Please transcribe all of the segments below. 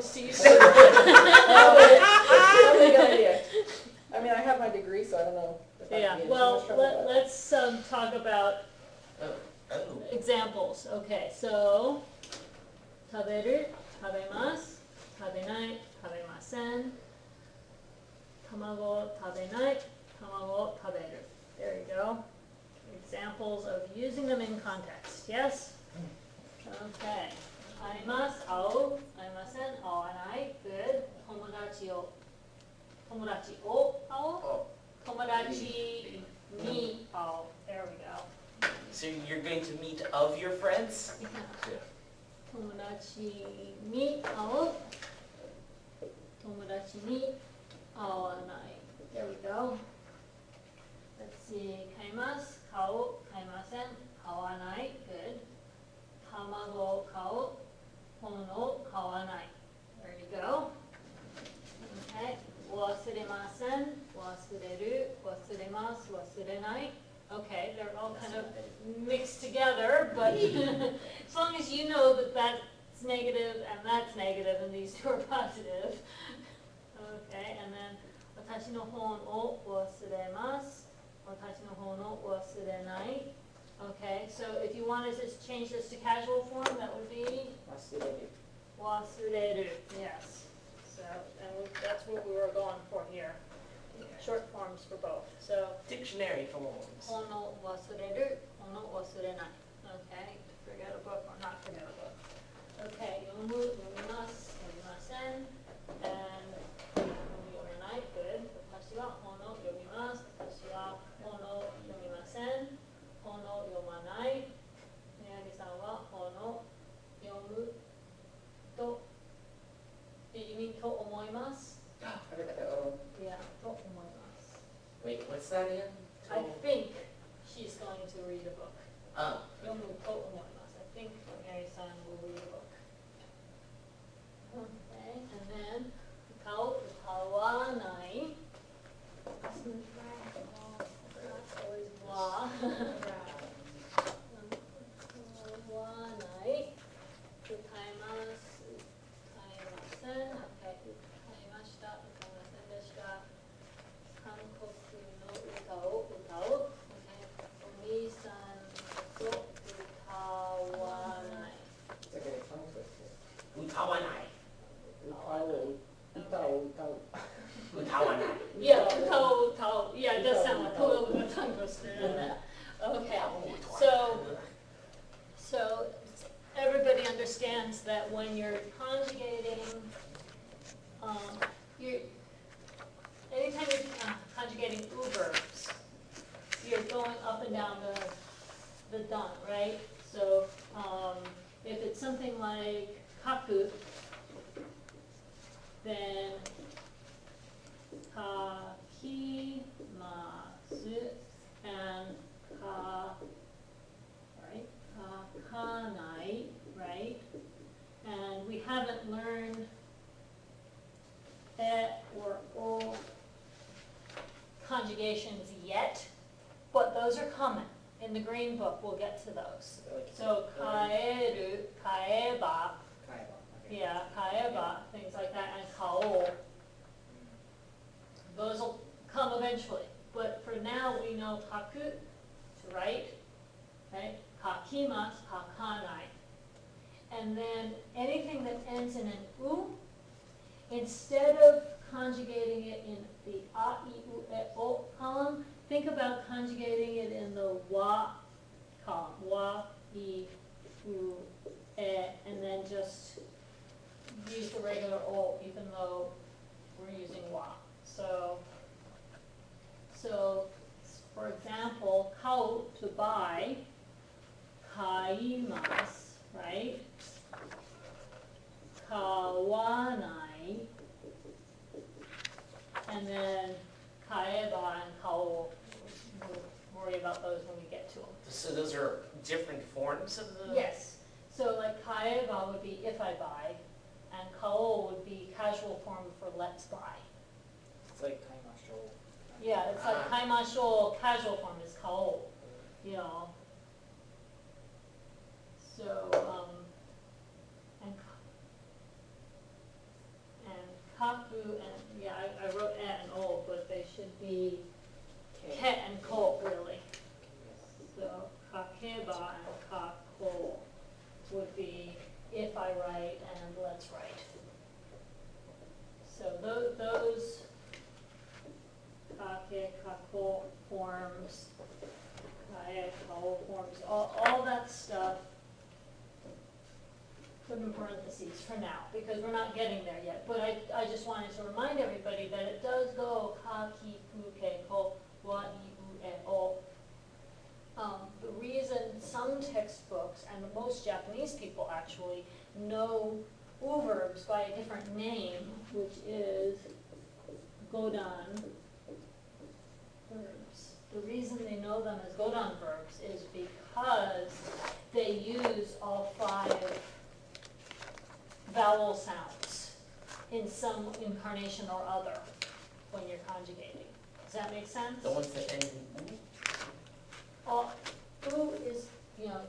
seas. That's a good idea. I mean, I have my degree, so I don't know if I Yeah, can get in too well, much trouble, but- let's talk about examples. Okay, so 食べる、食べます、食べない、食べません。卵を食べない、卵を食べる。There you go. Examples of using them in context. Yes? Okay. 会います、会う、会いません、会わない。Good. 友達を会う。友達に会う。There we go. So you're going to meet of your friends? Yeah. 友達に会う。友達に会わない。There we go. Let's see. 買います。買う。買いません。買わない。Good. 卵を買う。物を買わない。There you go. Okay. 忘れません。忘れる。忘れます。忘れない。Okay, they're all kind of mixed together, but as long as you know that that's negative and that's negative and these two are positive. Okay, and then 私の本を忘れます。私の本を忘れない。Okay, so if you wanted to change this to casual form, that would be 忘れる。忘れる. Yes. So that's what we were going for here. Short forms for both. So Dictionary forms. 本を忘れる、本を忘れない。Okay, forget a book or not forget a book. Okay, 読む、読みます、読みません。And 読めない。Good. 私は本を読みます。私は本を読みません。本を読まない。宮城さんは本を読むと、you mean と思います。Yeah, と思います。Wait, what's that again? I think she's going to read a book. Oh. 読むと思います。I think Mary-san will read a book. Okay, and then 買う、買わない。Always blah. 買わない。買います。買いません。Okay, 買いました。買いませんでした。韓国の歌を歌う。Okay. お兄さんと歌わない。It's like a tongue twister. Utawanai. 歌を歌う。Utawanai. Yeah, 歌を歌う. Yeah, it does sound like a little bit of a tongue twister, doesn't it? Okay. So everybody understands that when you're conjugating, anytime you're conjugating verbs, you're going up and down the done, right? So if it's something like kaku, then kakimasu and kakanai, right? And we haven't learned e or o conjugations yet, but those are coming. In the green book, we'll get to those. So kaeru, kaeba, yeah, kaeba, things like that, and kao. Those will come eventually. But for now, we know kaku, to write, right? Kakimasu, kakanai. And then anything that ends in an u, instead of conjugating it in the a, I, u, e, o column, think about conjugating it in the wa column. Wa, I, u, e, and then just use the regular o, even though we're using wa. So for example, kau, to buy, kaimasu, right? Kawanai, and then kaeba and kao, we'll worry about those when we get to them. So those are different forms of the... Yes. So like kaeba would be if I buy, and kao would be casual form for let's buy. It's like kaimasho. Yeah, it's like kaimasho, casual form is kao, you know. So, and be ke and ko, really. So kakeba and kako would be if I write and let's write. So those kake, kako forms, kae, kao forms, all that stuff, put in parentheses for now, because we're not getting there yet. But I just wanted to remind everybody that it does go ka, ki, ku, ke, ko, wa, i, u, e, o. The reason some textbooks, and most Japanese people actually, know verbs by a different name, which is godan verbs. The reason they know them as godan verbs is because they use all 5 vowel sounds in some incarnation or other when you're conjugating. Does that make sense? The ones that end in All, oo is,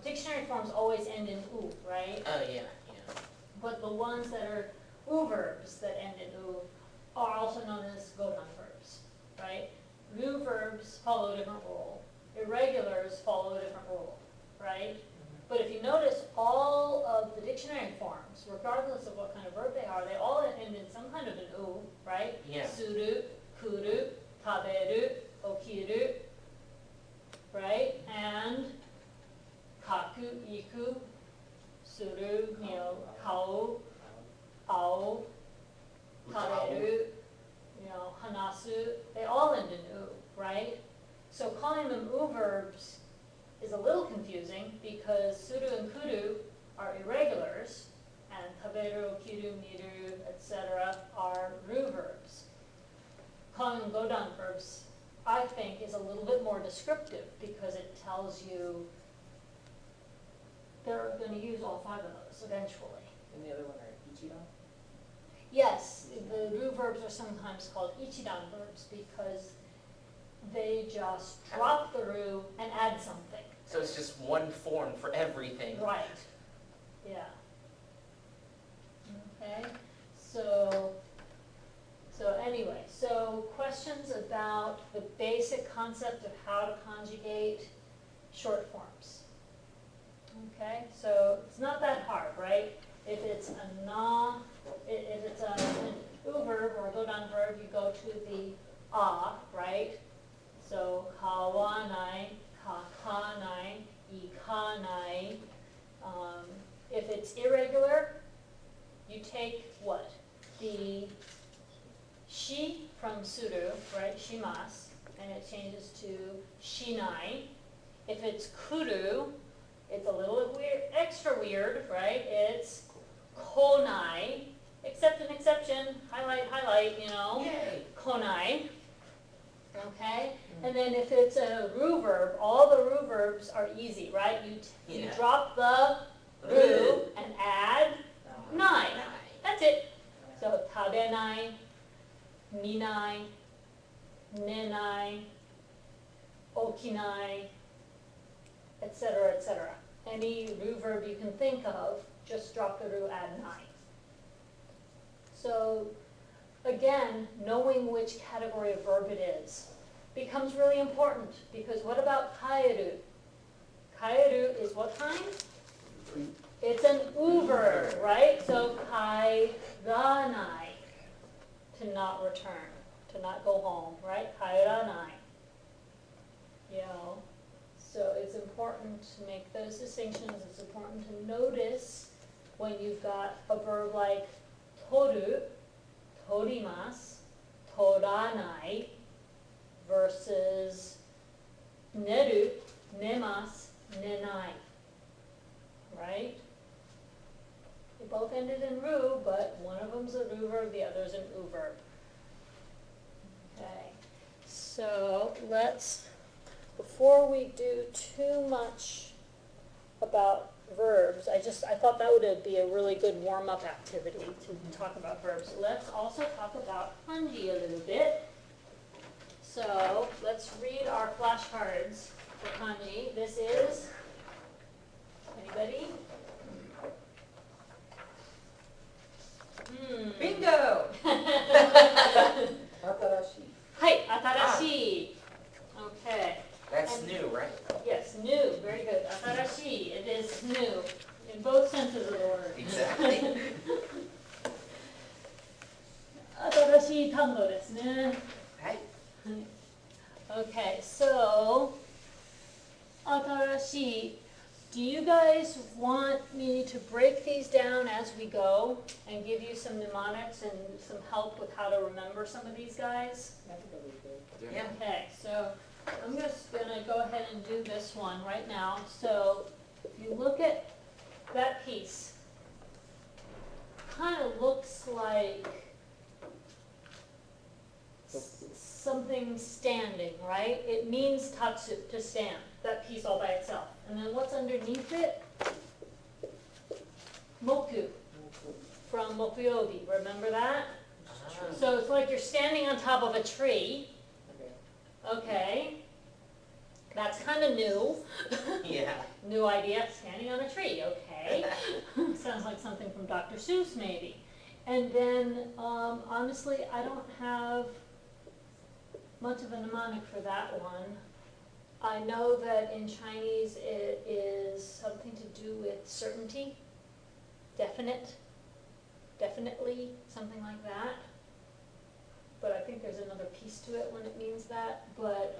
dictionary forms always end in oo, right? oh, yeah. But the ones that are oo verbs that end in oo are also known as godan verbs, right? Rue verbs follow a different rule. Irregulars follow a different rule, right? But if you notice, all of the dictionary forms, regardless of what kind of verb they are, they all end in some kind of an oo, right? Yeah. Suru, kuru, taberu, okiru, right? And kaku, iku, suru, kau, ao, taberu, hanasu, they all end in oo, right? So calling them oo verbs is a little confusing because suru and kuru are irregulars and taberu, kiru, miru, etc. are ru verbs. Calling them godan verbs, I think, is a little bit more descriptive because it tells you they're going to use all 5 of those eventually. And the other one are ichidan? Yes, the ru verbs are sometimes called ichidan verbs because they just drop the ru and add something. So it's just one form for everything. Right, yeah. Okay, so anyway, so questions about the basic concept of how to conjugate short forms. Okay, so it's not that hard, right? If it's a na, if it's an oo verb or a godan verb, you go to the a, right? So kawanai, kakanai, ikanai. If it's irregular, you take what? The shi from suru, right? Shimas, and it changes to shinai. If it's kuru, it's a little weird, extra weird, right? It's konai, except an exception, highlight, Yay. konai. Okay? And then if it's a ru verb, all the ru verbs are easy, right? You Yeah. drop the ru and add nai. That's it. So tabenai, minai, nenai, okinai, etc., etc. Any ru verb you can think of, just drop the ru, add nai. So again, knowing which category of verb it is becomes really important because what about kaeru? Kaeru is what kind? It's an oo verb, right? So kaeranai, to not return, to not go home, right? Kaeranai. So it's important to make those distinctions. It's important to notice when you've got a verb like toru, torimasu, toranai, versus neru, nemasu, nenai, right? They both ended in ru, but one of them's a ru verb, the other's an oo verb. Okay, so before we do too much about verbs, I thought that would be a really good warm-up activity to talk about verbs. Let's also talk about kanji a little bit. So let's read our flashcards for kanji. This is, anybody? Bingo! Atarashi. Hi, atarashi. 新しい単語ですね。はい。 Okay, so 新しい Do you guys want me to break these down as we go and give you some mnemonics and some help with how to remember some of these guys? I think that'd be good. Yeah. Okay, so I'm just gonna go ahead and do this one right now. So if you look at that piece, kind of looks like something standing, right? It means tatsu, to stand, that piece all by itself. And then what's underneath it? Moku, from Mokuyobi, remember that? So it's like you're standing on top of a tree, Okay. okay? That's kind of new. Yeah. New idea, standing on a tree, okay? Sounds like something from Dr. Seuss maybe. And then, honestly, I don't have much of a mnemonic for that one. I know that in Chinese it is something to do with certainty, definite, definitely, something like that. But I think there's another piece to it when it means that, but,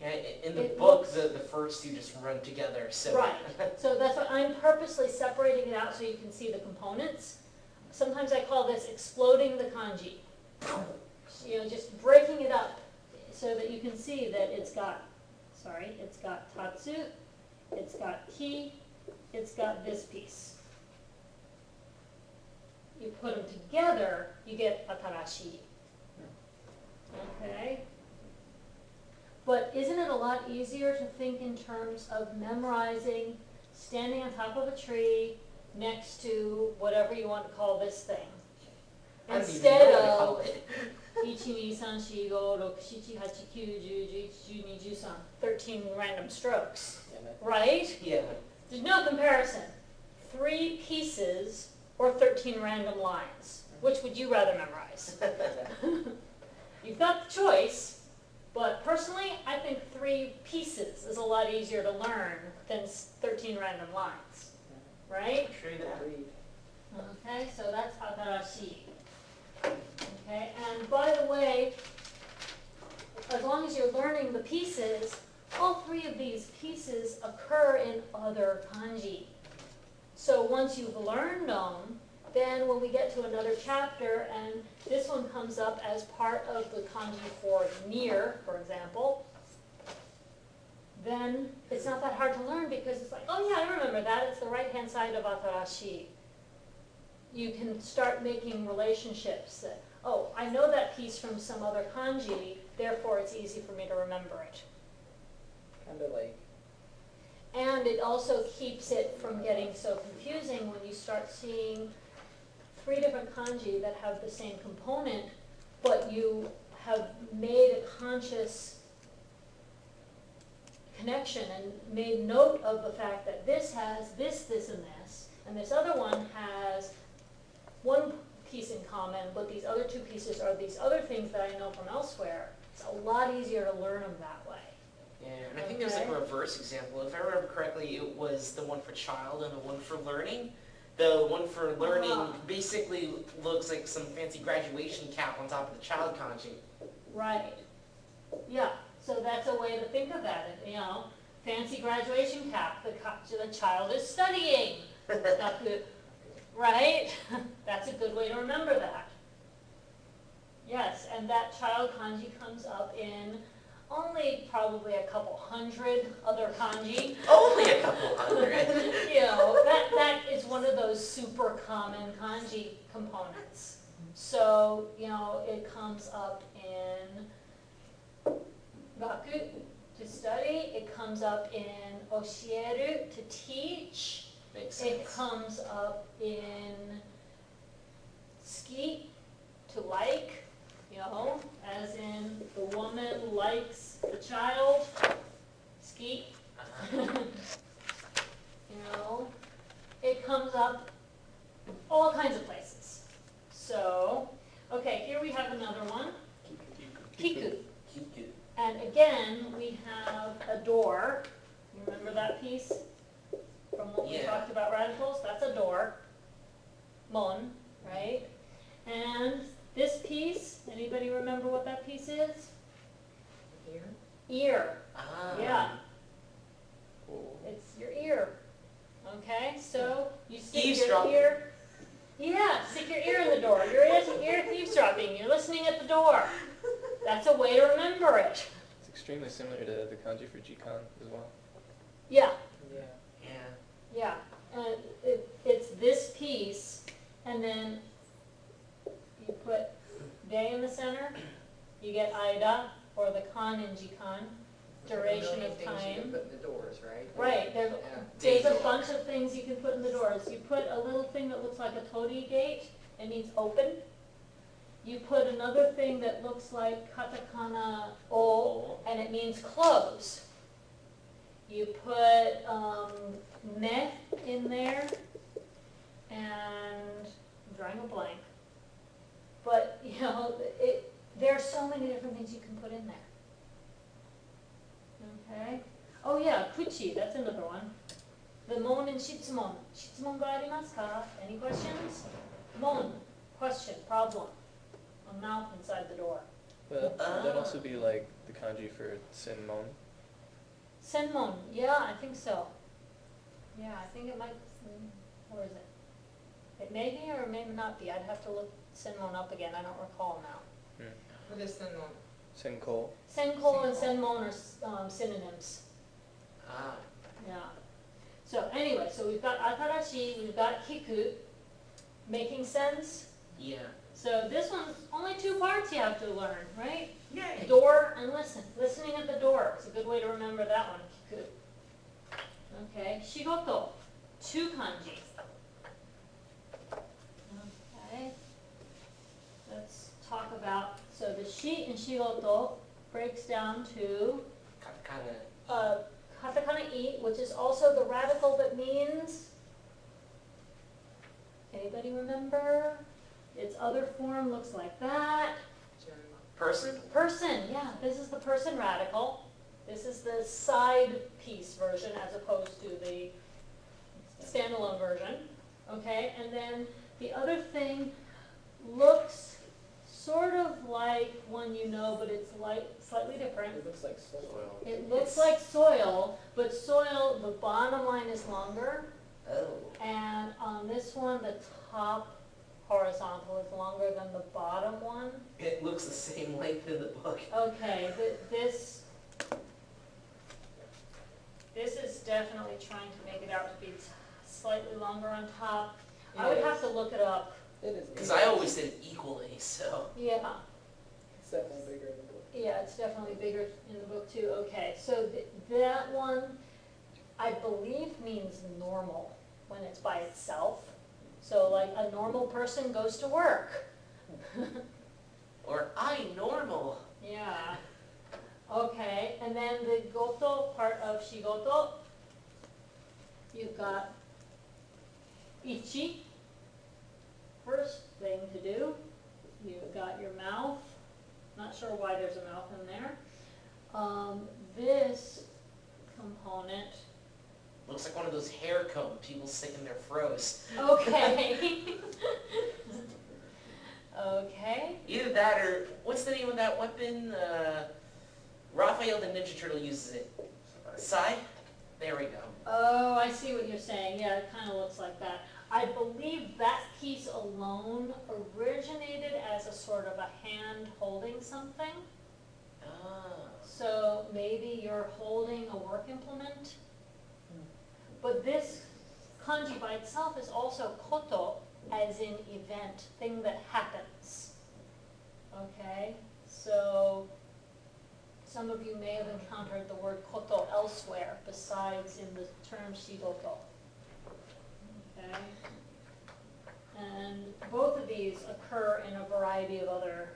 Yeah, in the It book, looks- the first two just run together, so. right. So that's why I'm purposely separating it out so you can see the components. Sometimes I call this exploding the kanji. You know, just breaking it up so that you can see that it's got tatsu, it's got ki, it's got this piece. You put them together, you get atarashi. Okay? But isn't it a lot easier to think in terms of memorizing, standing on top of a tree next to whatever you want to call this thing? I don't even Instead know what to of call it. 1, 2, 3, 4, 5, 6, 7, 8, 9, 10, 11, 12, 13 random strokes, Yeah, that- right? Yeah. There's no comparison. 3 pieces or 13 random lines. Which would you rather memorize? You've got the choice, but personally, I think 3 pieces is a lot easier to learn than 13 random lines, right? True that. Agreed. Okay, so that's atarashi. Okay, and by the way, as long as you're learning the pieces, all 3 of these pieces occur in other kanji. So once you've learned them, then when we get to another chapter, and this one comes up as part of the kanji for near, for example, then it's not that hard to learn because it's like, oh yeah, I remember that, it's the right-hand side of atarashi. You can start making relationships that, oh, I know that piece from some other kanji, therefore it's easy for me to remember it. Kind of like, And it also keeps it from getting so confusing when you start seeing 3 different kanji that have the same component, but you have made a conscious connection and made note of the fact that this has this, this, and this other one has one piece in common, but these other 2 pieces are these other things that I know from elsewhere. It's a lot easier to learn them that way. Yeah, and I think there's like a Okay. reverse example. If I remember correctly, it was the one for child and the one for learning. The one for learning Uh-huh. basically looks like some fancy graduation cap on top of the child kanji. Right. Yeah, so that's a way to think of that, you know, fancy graduation cap, the child is studying. That's good, right? That's a good way to remember that. Yes, and that child kanji comes up in only probably a couple hundred other kanji. Only a couple hundred. You know, that is one of those super common kanji components. So, you know, it comes up in gaku, to study. It comes up in oshieru, to teach. Makes It sense. comes up in ski, to like, you know, as in the woman likes the child, ski. You know, it comes up all kinds of places. So, okay, here we have another one, kiku. Kiku. And again, we have a door. You remember that piece from what we Yeah. talked about radicals? That's a door. ear, Ah. yeah, Cool. it's your ear. Okay, so you stick your Eavesdropping. ear, yeah, stick your ear in the door. Your ear eavesdropping, you're listening at the door. That's a way to remember it. It's extremely similar to the kanji for Jikan as well. Yeah, Yeah. Yeah. yeah, and it's this piece, and then you put day in the center, you get Aida, or the kan in Jikan, duration of Things you can time. put in the doors, right? Right, there's Day a door. bunch of things you can put in the doors. You put a little thing that looks like a torii gate, it means open. You put another thing that looks like katakana o, and it means close. You put ne in there, and I'm drawing a blank. But, you know, there are so many different things you can put in there. Okay? Oh yeah, kuchi, that's another one. The mon and shitsumon. Shitsumon ga arimasu ka? Any questions? Mon, question, problem. A mouth inside the door. But would that also be like the kanji for senmon? Senmon, yeah, I think so. Yeah, I think it might, where is it? It may be or it may not be. I'd have to look Senmon up again. I don't recall now. What is the no? Senko. Senko and Senmon are synonyms. Ah. Yeah. So anyway, so we've got atarashi, we've got kiku, making sense. Yeah. So this one's only two parts you have to learn, right? Yay. Door and listen. Listening at the door is a good way to remember that one, kiku. Okay, shigoto, two kanji. Okay, let's talk about, so the shi in shigoto breaks down to Katakana. katakana I, which is also the radical that means, anybody remember? Its other form looks like that. Person? Person, yeah, this is the person radical. This is the side piece version as opposed to the standalone version. Okay, and then the other thing looks sort of like one you know, but it's slightly different. It looks like soil. It looks like soil, but soil, the bottom line is longer. Oh. And on this one, the top horizontal is longer than the bottom one. It looks the same length in the book. Okay, this is definitely trying to make it out to be slightly longer on top. I would have to look it up. It is. Because I always did it equally, so. Yeah, It's definitely bigger in the book. yeah, it's definitely bigger in the book too. Okay, so that one, I believe means normal when it's by itself. So like a normal person goes to work. Or I normal. Yeah. Okay, and then the goto part of shigoto, you've got ichi, first thing to do. You've got your mouth, not sure why there's a mouth in there. This component, Looks like one of those hair comb people stick in their froze. okay. Okay, Either that or, what's the name of that weapon? Raphael the Ninja Turtle uses it. Sai? There we go. oh, I see what you're saying, yeah, it kind of looks like that. I believe that piece alone originated as a sort of a hand holding something. Ah. So maybe you're holding a work implement. But this kanji by itself is also koto, as in event, thing that happens. Okay, so some of you may have encountered the word koto elsewhere besides in the term shigoto. Okay, and both of these occur in a variety of other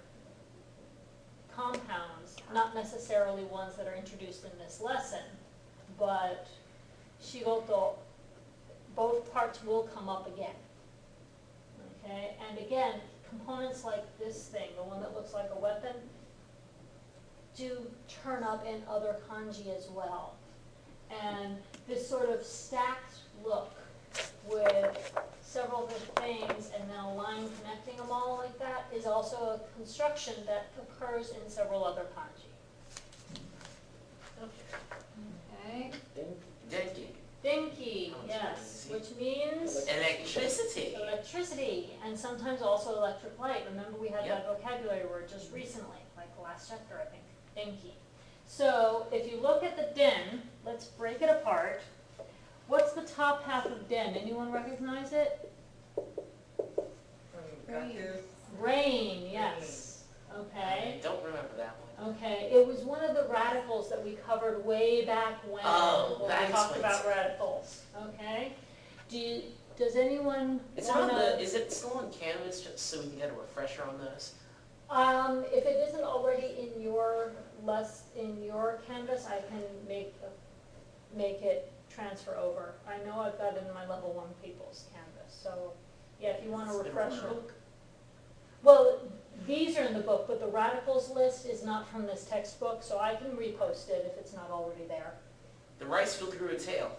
compounds, not necessarily ones that are introduced in this lesson, but shigoto, both parts will come up again. Okay, and again, components like this thing, the one that looks like a weapon, do turn up in other kanji as well. And this sort of stacked look with several different things and then a line connecting them all like that is also a construction that occurs in several other kanji. Okay. Okay. Denki. Dinky, Oh, it's yes, easy. which means Electricity. electricity, and sometimes also electric light. Remember, we had that Yep. vocabulary word just recently, like the last chapter, I think, dinky. So if you look at the den, let's break it apart. What's the top half of den? Anyone recognize it? Gaku. Rain, yes. I Okay. don't remember that one. Okay, it was one of the radicals that we covered way back when. Oh, when that we talked explains about radicals, okay? Does anyone Is it on wanna- the, is it still on Canvas, just so we can get a refresher on those? If it isn't already in your in your Canvas, I can make it transfer over. I know I've got it in my level 1 people's Canvas, so, yeah, if you want a It's never in the refresher. book. Well, these are in the book, but the radicals list is not from this textbook, so I can repost it if it's not already there. The rice field grew a tail.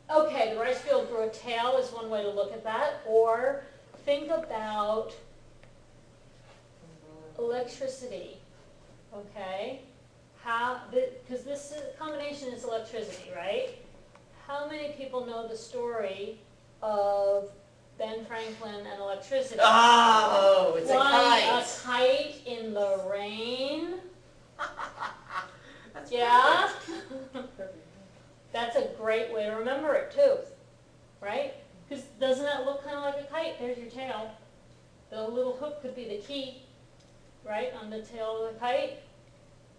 Okay, the rice field grew a tail is one way to look at that, or think about electricity, okay? Because this combination is electricity, right? How many people know the story of Ben Franklin and electricity? Oh, it's a Flying kite. a kite in the rain. That's Yeah? perfect. That's a great way to remember it too, right? Because doesn't that look kind of like a kite? There's your tail. The little hook could be the key, right, on the tail of the kite.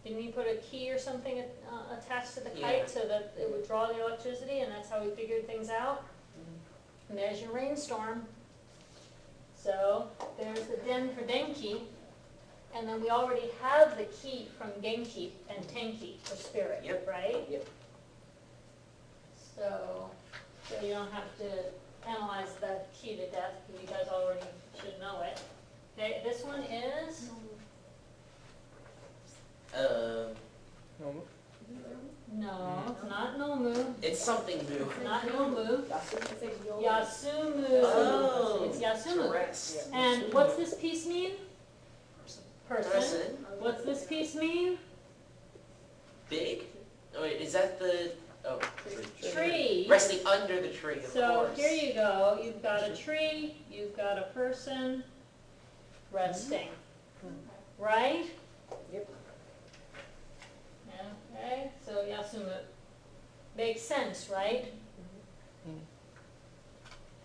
Didn't you put a key or something attached to the kite Yeah. so that it would draw the electricity, and that's how we figured things out? And there's your rainstorm. So there's the den for Denki. And then we already have the key from Genki and Tenki for spirit, Yep. right? Yep. So you don't have to analyze the key to death, because you guys already should know it. Okay, this one is, No, no, it's not Nomu, It's something new. not Nomu, Yasumu. Oh, It's to Yasumu. rest. And what's this piece mean? Person. Person. What's this piece mean? Big. Oh wait, is that the, oh, Tree. resting under the tree, of So course. here you go, you've got a tree, you've got a person resting, right? Yep. Okay, so Yasumu. Makes sense, right?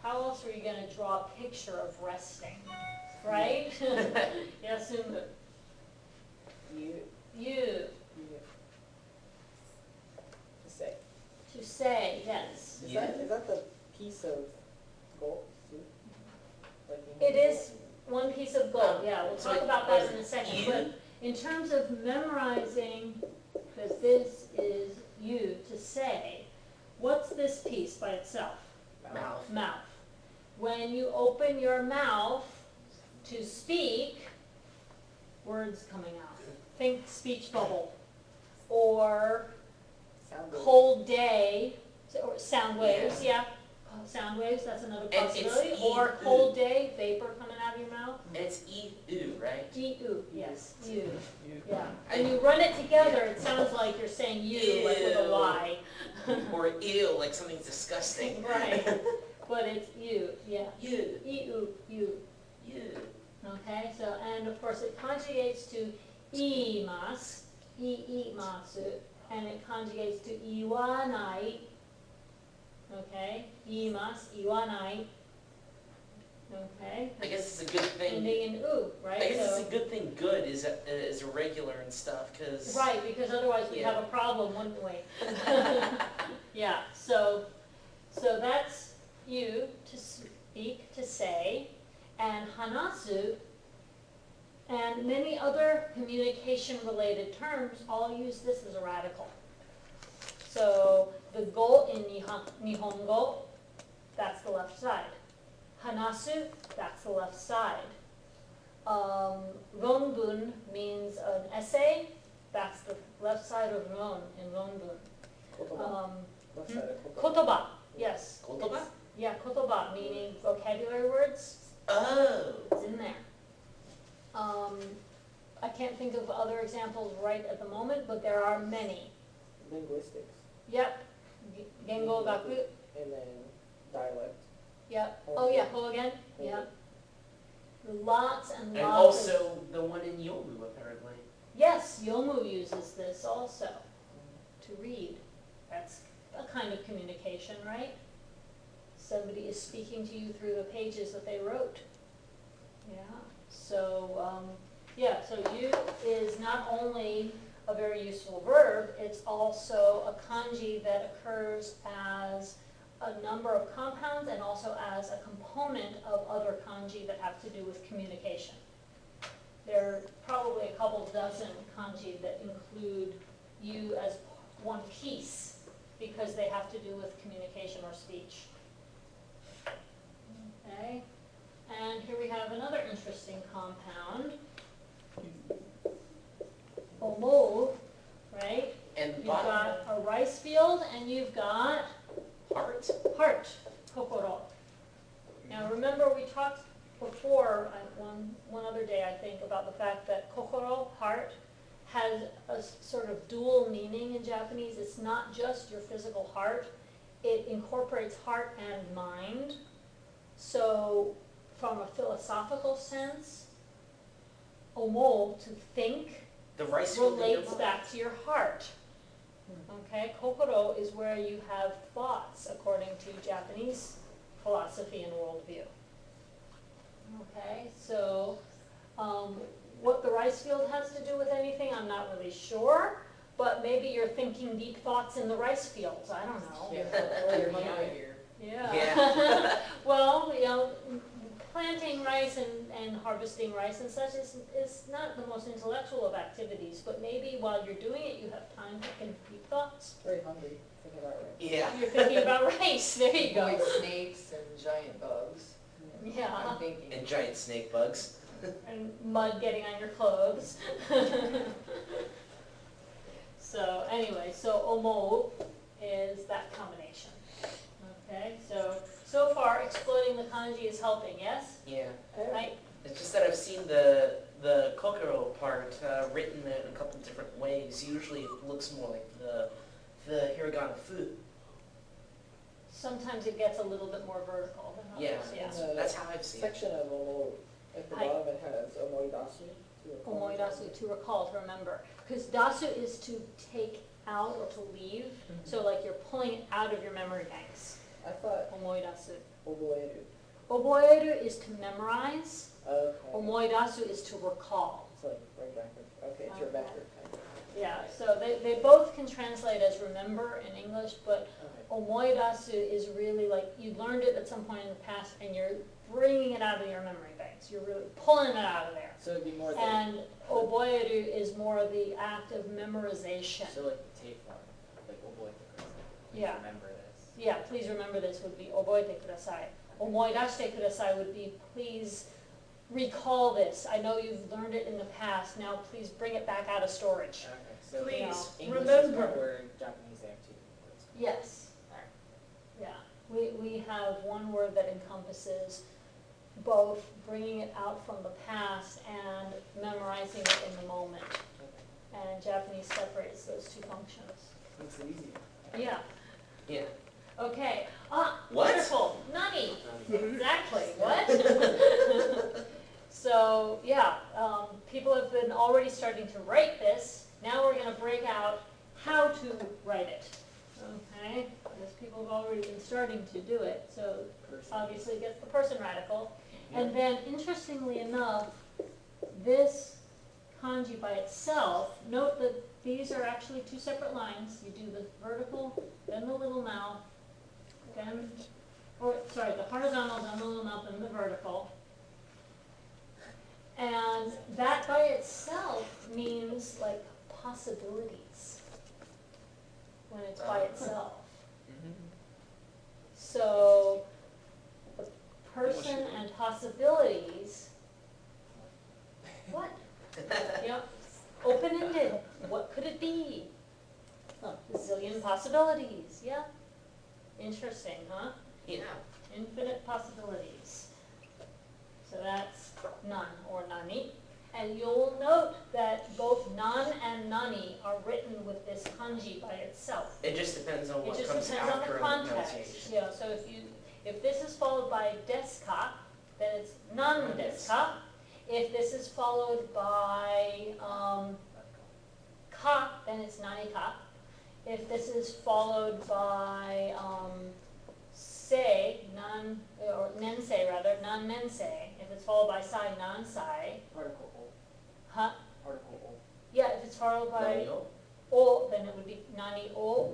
How else are you gonna draw a picture of resting, right? Yasumu. You, You, say. to say, yes. Is that the piece of gold? Like you It have is one piece of gold, yeah, we'll So talk it about that was in a second, you? but in terms of memorizing, because this is you to say, what's this piece by itself? Mouth. Mouth. When you open your mouth to speak, words coming out. Think speech bubble, or Sound good. cold day, or sound waves, yeah. Sound waves, that's another And it's possibility, E, or U. cold day, vapor coming out of your mouth. And it's E-U, right? E-U, yes, you, you. yeah. When you run it together, it sounds like you're saying you, like with a Ew. Y. Or ew, like something's disgusting. Right, but it's you, yeah. You. E-U, you, You. okay, so, and of course it conjugates to imas, i-masu, and it conjugates to iwanai, okay, imas, iwanai, okay, I guess it's a good thing. ending in u, right? I guess So- it's a good thing good is irregular and stuff, because. Right, because otherwise we'd have a problem, wouldn't we? Yeah, so that's you, to speak, to say, and hanasu, and many other communication-related terms all use this as a radical. So the go in Nihongo, that's the left side. Hanasu, that's the left side. Ronbun means an essay, that's the left side of ron in ronbun. Kotoba. Left hmm? side of kotoba. Kotoba, yes. Kotoba? It's- Yeah, kotoba, meaning vocabulary words, Oh. it's in there. I can't think of other examples right at the moment, but there are many. linguistics, Yep, Gengo Gaku, and then dialect. yep, oh yeah, Ho again, Ho. yep. Lots and And lots of. also the one in Yomu apparently. Yes, Yomu uses this also to read. That's a kind of communication, right? Somebody is speaking to you through the pages that they wrote. Yeah, so, so you is not only a very useful verb, it's also a kanji that occurs as a number of compounds and also as a component of other kanji that have to do with communication. There are probably a couple dozen kanji that include you as one piece because they have to do with communication or speech. Okay, and here we have another interesting compound. Omo, right? And the You've bottom got a rice field and you've got part. heart, kokoro. Now remember we talked before, one other day I think, about the fact that kokoro, heart, has a sort of dual meaning in Japanese. It's not just your physical heart, it incorporates heart and mind. So from a philosophical sense, omo, to think, The rice field in your relates mind. back to your heart. Okay, kokoro is where you have thoughts according to Japanese philosophy and worldview. Okay, so what the rice field has to do with anything, I'm not really sure, but maybe you're thinking deep thoughts in the rice fields, I don't know. Or you're hungry. Yeah. Yeah. Well, planting rice and harvesting rice and such is not the most intellectual of activities, but maybe while you're doing it, you have time to think deep thoughts. Very hungry, think about it. Yeah. You're thinking about rice, there you go. Avoid snakes and giant bugs. Yeah, I'm thinking. And giant snake bugs. and mud getting on your clothes. So anyway, so omo is that combination. Okay, so far exploiting the kanji is helping, yes? Yeah. Right? It's just that I've seen the kokoro part written in a couple different ways. Usually it looks more like the hiragana fu. Sometimes it gets a little bit more vertical than Yeah, others, yeah. that's how I've seen it. Section of omo, at the Hi. bottom it has omoidasu. to recall. Omoidasu, to recall, to remember. Because dasu is to take out or to leave, so like you're pulling it out of your memory banks. I thought Omoidasu. oboeru. Oboeru is to memorize, Okay. omoidasu is to recall. It's like right backward. Okay, it's your Okay. backward kind of. Yeah, so they both can translate as remember in English, but Okay. omoidasu is really like you learned it at some point in the past and you're bringing it out of your memory banks. You're really pulling it out of there. So it'd be more than. And oboeru is more the act of memorization. So like the tape one, like oboe Yeah. remember this. Yeah, please remember this would be oboete kudasai. Omoidashite kudasai would be please recall this. I know you've learned it in the past, now please bring it back out of storage. Okay, so Please English is remember. one word, Japanese they have two words. Yes. Yeah, we have one word that encompasses both bringing it out from the past and memorizing it in the moment. And Japanese separates those two functions. Makes it easier. Yeah, Yeah. okay. What? Wonderful, nani? Exactly, what? So, yeah, people have been already starting to write this. Now we're gonna break out how to write it, okay? Because people have already been starting to do it, so obviously it gets the person radical. And then, interestingly enough, this kanji by itself, note that these are actually two separate lines. You do the vertical, then the little mouth, then, the horizontal, then the little mouth, then the vertical. And that by itself means like possibilities when it's by itself. So the person and possibilities, what? Yep, open-ended, what could it be? A zillion possibilities, yeah. Interesting, huh? Yeah. Infinite possibilities. So that's none or nani. And you'll note that both nan and nani are written with this kanji by itself. It just depends on It what just comes depends on after the in the context. pronunciation. Yeah, so if this is followed by desu ka, then it's nan desu ka. If this is followed by ka, then it's nani ka. If this is followed by sei, nan, or nensei rather, nan nensei. If it's followed by sai, nan sai. Article O. Huh? Article O. Yeah, if it's followed by Nani-o? o, then it would be nani o.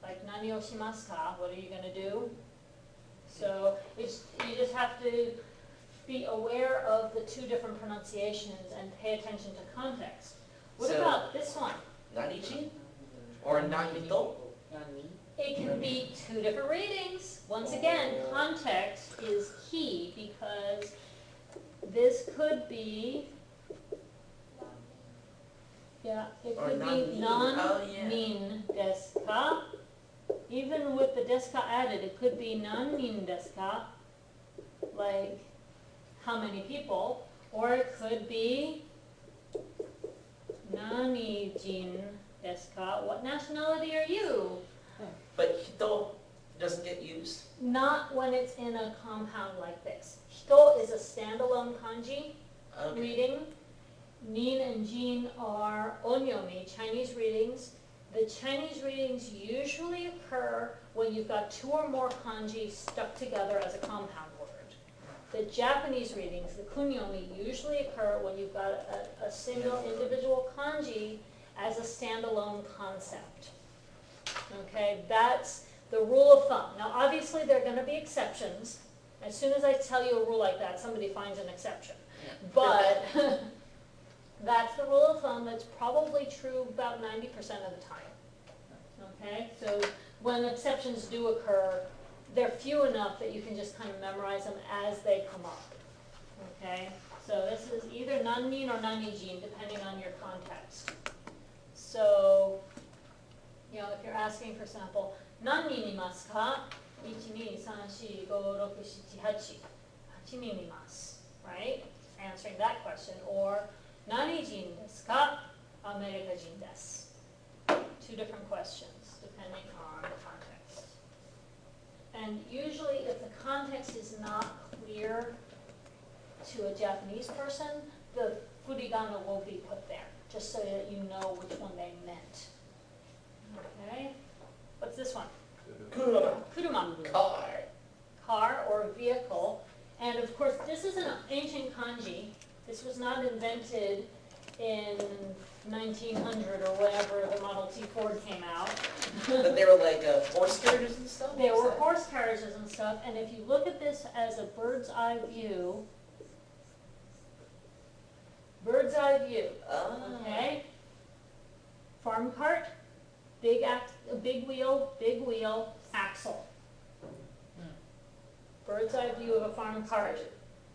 Like nani o shimasu ka? What are you gonna do? So it's, you just have to be aware of the two different pronunciations and pay attention to context. What So- about this one? Nani-chin? Or Nani-to? Nani? It can be two different readings. Once again, context is key because this could be, yeah, it Or could be non-nin. Oh, yeah. non-nin desu ka. Even with the desu ka added, it could be non-nin desu ka, like how many people, or it could be nani jin desu ka, what nationality are you? But hito doesn't get used. Not when it's in a compound like this. Hito is a standalone kanji Okay. reading. Nin and jin are onyomi, Chinese readings. The Chinese readings usually occur when you've got two or more kanji stuck together as a compound word. The Japanese readings, the kunyomi, usually occur when you've got a single individual kanji as a standalone concept. Okay, that's the rule of thumb. Now, obviously, there are going to be exceptions. As soon as I tell you a rule like that, somebody finds an exception. But that's the rule of thumb. That's probably true about 90% of the time. Okay, so when exceptions do occur, they're few enough that you can just kind of memorize them as they come up. Okay, so this is either nannin or nanijin, depending on your context. So, you know, if you're asking, for example, nannin imasu ka? 1, 2, 3, 4, 5, 6, 7, 8. 8人います, right? Answering that question. Or, 何人ですか? アメリカ人です. Two different questions, depending on the context. And usually, if the context is not clear to a Japanese person, the furigana will be put there, just so that you know which one they meant. Okay? What's this one? Kuruma. Kuruma. Car. Car or vehicle. And of course, this is an ancient kanji. This was not invented in 1900 or whenever the Model T Ford came out. But they were like horse carriages and stuff? There Is were that- horse carriages and stuff, and if you look at this as a bird's eye view, Ah. okay? Farm cart, big wheel, axle. Bird's eye view of a farm cart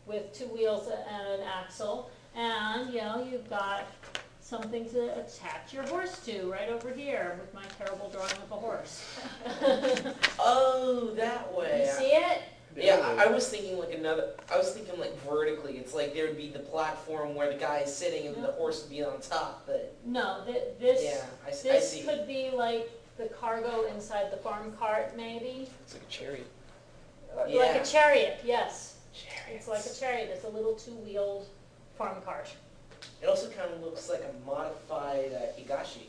with two wheels and an axle. And, you know, you've got something to attach your horse to right over here with my terrible drawing of a horse. Oh, that way. You see it? Yeah, I was thinking like like vertically. It's like there would be the platform where the guy is sitting and the horse would be on top, but No, this, yeah, I this see. could be like the cargo inside the farm cart, maybe. It's like a chariot. Or like Yeah. a chariot, yes. Chariots. It's like a chariot. It's a little two-wheeled farm cart. It also kind of looks like a modified higashi,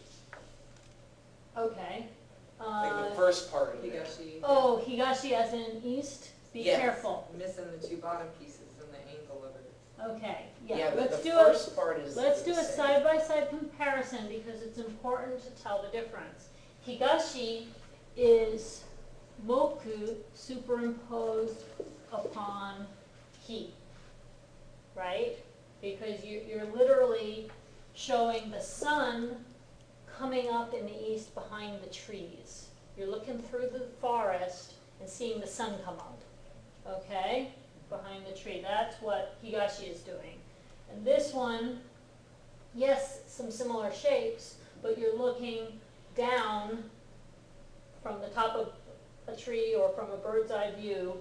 Okay. like the first part of it. Higashi, Oh, higashi as in east? Be Yeah. careful. missing the two bottom pieces and the angle of it. Okay, Yeah, yeah, but let's the do first part is. let's do the a same. side-by-side comparison because it's important to tell the difference. Higashi is moku superimposed upon hi, right? Because you're literally showing the sun coming up in the east behind the trees. You're looking through the forest and seeing the sun come up, okay? Behind the tree. That's what higashi is doing. And this one, yes, some similar shapes, but you're looking down from the top of a tree or from a bird's eye view.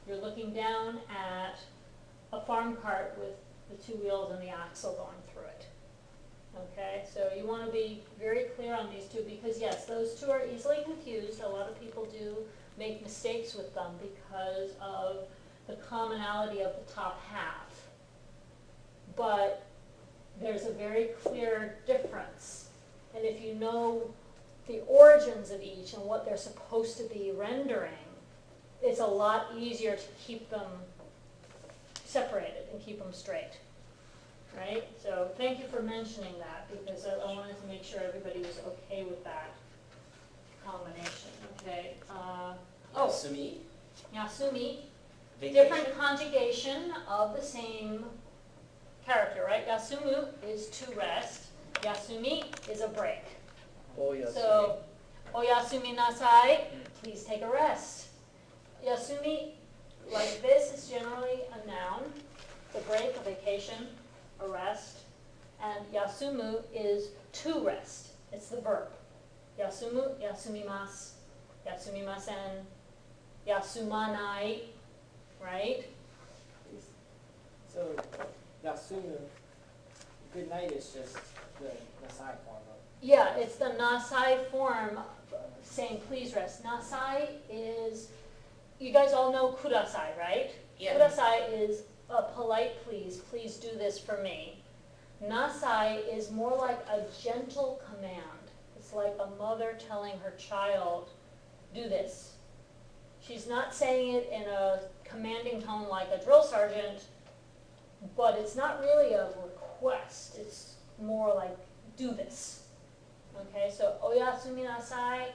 You're looking down at a farm cart with the two wheels and the axle going through it. Okay, so you want to be very clear on these two, because yes, those two are easily confused. A lot of people do make mistakes with them because of the commonality of the top half. But there's a very clear difference. And if you know the origins of each and what they're supposed to be rendering, it's a lot easier to keep them separated and keep them straight. Right? So thank you for mentioning that, because I wanted to make sure everybody was okay with that combination. Okay. Yasumi, Yasumi, vacation. different conjugation of the same character, right? Yasumu is to rest. Yasumi is a break. Oh, yes. So, oyasumi nasai, please take a rest. Yasumi, like this, is generally a noun. It's a break, a vacation, a rest. And yasumu is to rest. It's the verb. Yasumu, yasumimasu, yasumimasen, yasumanai, right? So, Yasumu, good night is just the Nasai form of. Yeah, it's the nasai form saying please rest. Nasai is, you guys all know kudasai, right? Yeah. Kudasai is a polite please do this for me. Nasai is more like a gentle command. It's like a mother telling her child, do this. She's not saying it in a commanding tone like a drill sergeant, but it's not really a request. It's more like, do this. Okay, so oyasumi nasai,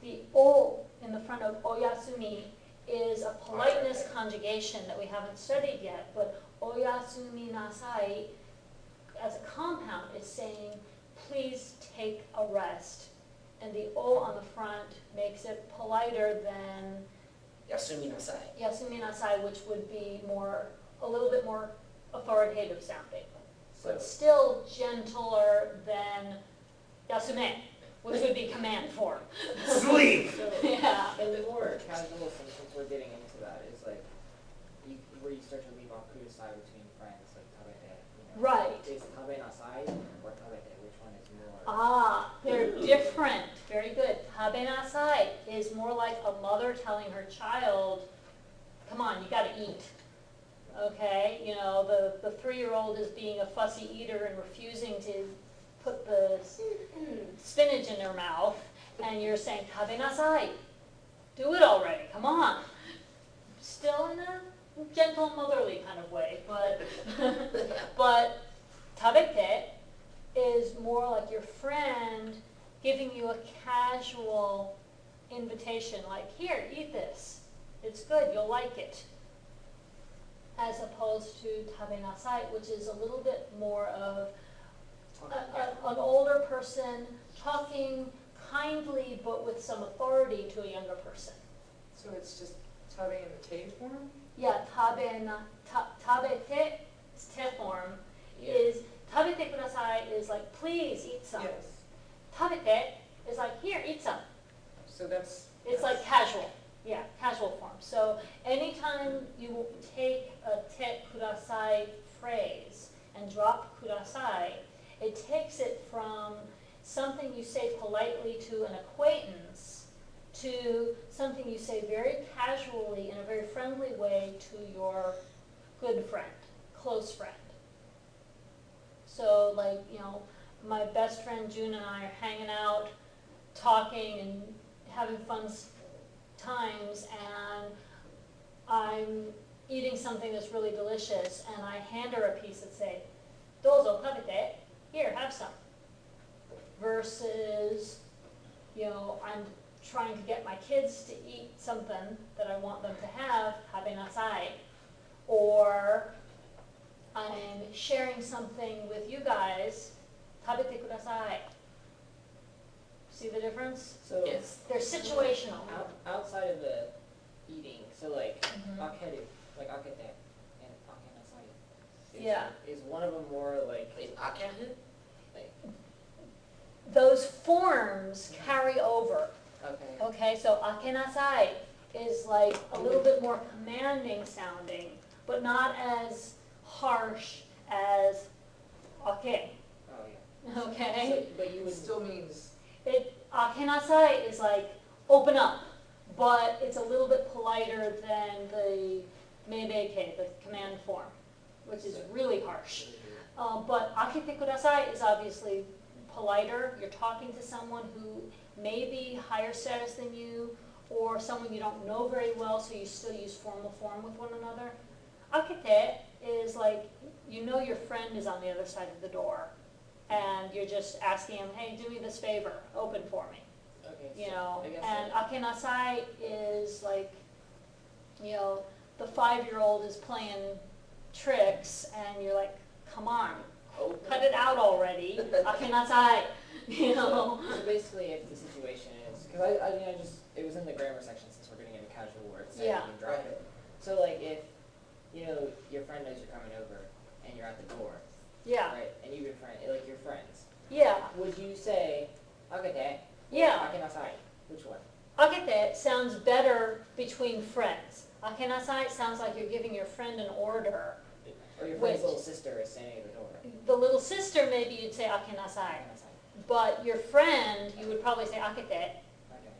the o in the front of oyasumi is a politeness conjugation that we haven't studied yet, but oyasumi nasai as a compound is saying, please take a rest. And the o on the front makes it politer than Yasumi nasai. yasumi nasai, which would be a little bit more authoritative sounding, but still gentler than yasume, which would be command form. Sleep! So, Yeah. in the more casual sense, since we're getting into that, is like, where you start to leave off kudasai between friends, like tabete, you know? Right. Is tabe nasai or tabete, which one is more? Ah, they're different. Very good. Tabe nasai is more like a mother telling her child, come on, you gotta eat. Okay, you know, the 3-year-old is being a fussy eater and refusing to put the spinach in her mouth, and you're saying, tabe nasai, do it already, come on. Still in a gentle, motherly kind of way, but tabete is more like your friend giving you a casual invitation, like, here, eat this. It's good, you'll like it. As opposed to tabe nasai, which is a little bit more of an older person talking kindly but with some authority to a younger person. So it's just tabe in the te form? Yeah, tabete, it's te form, Yeah. is tabete kudasai is like, please eat some. Yes. Tabete is like, here, eat some. So that's. It's like casual, yeah, casual form. So anytime you take a te kudasai phrase and drop kudasai, it takes it from something you say politely to an acquaintance to something you say very casually in a very friendly way to your good friend, close friend. So like, you know, my best friend June and I are hanging out, talking and having fun times, and I'm eating something that's really delicious, and I hand her a piece and say, dozo tabete, here, have some. Versus, you know, I'm trying to get my kids to eat something that I want them to have, tabe nasai. Or I'm sharing something with you guys, tabete kudasai. See the difference? So, Yes. They're situational. outside of the eating, so like, Mhm. akeru, like akete, and akenasai. Yeah. Is one of them more like, Wait, akahu? like, Those forms carry over. okay. Okay, so akenasai is like a little bit more commanding sounding, but not as harsh ake, Oh, yeah. okay? So, but you It would, still means, Akenasai is like, open up, but it's a little bit politer than the meibeke, the command form, which is really harsh. But akete kudasai is obviously politer. You're talking to someone who may be higher status than you, or someone you don't know very well, so you still use formal form with one another. Akete is like, you know your friend is on the other side of the door, and you're just asking him, hey, do me this favor, open for me. okay, You so know, I guess and that- akenasai is like, you know, the 5-year-old is playing tricks, and you're like, come on, oh, cut it out already, akenasai, you know. So basically, if the situation is, because I mean, it was in the grammar section since we're getting into casual words, so I Yeah. didn't drop it. So like if, you know, your friend knows you're coming over and you're at the door, Yeah, right, and you've been like you're friends, yeah, would you say akete? yeah. Akenasai? Which one? Akete sounds better between friends. Akenasai sounds like you're giving your friend an order. Or your friend's Which? little sister is standing at the door. The little sister, maybe you'd say akenasai, Akenasai. but your friend, you would probably say akete. Okay.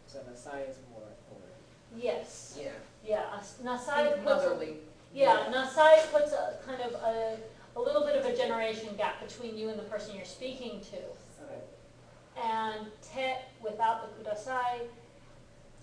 So nasai is more forward. Yes, Yeah. yeah, nasai think puts, motherly. yeah, nasai puts a kind of a little bit of a generation gap between you and the person you're speaking to. Okay. And te, without the kudasai,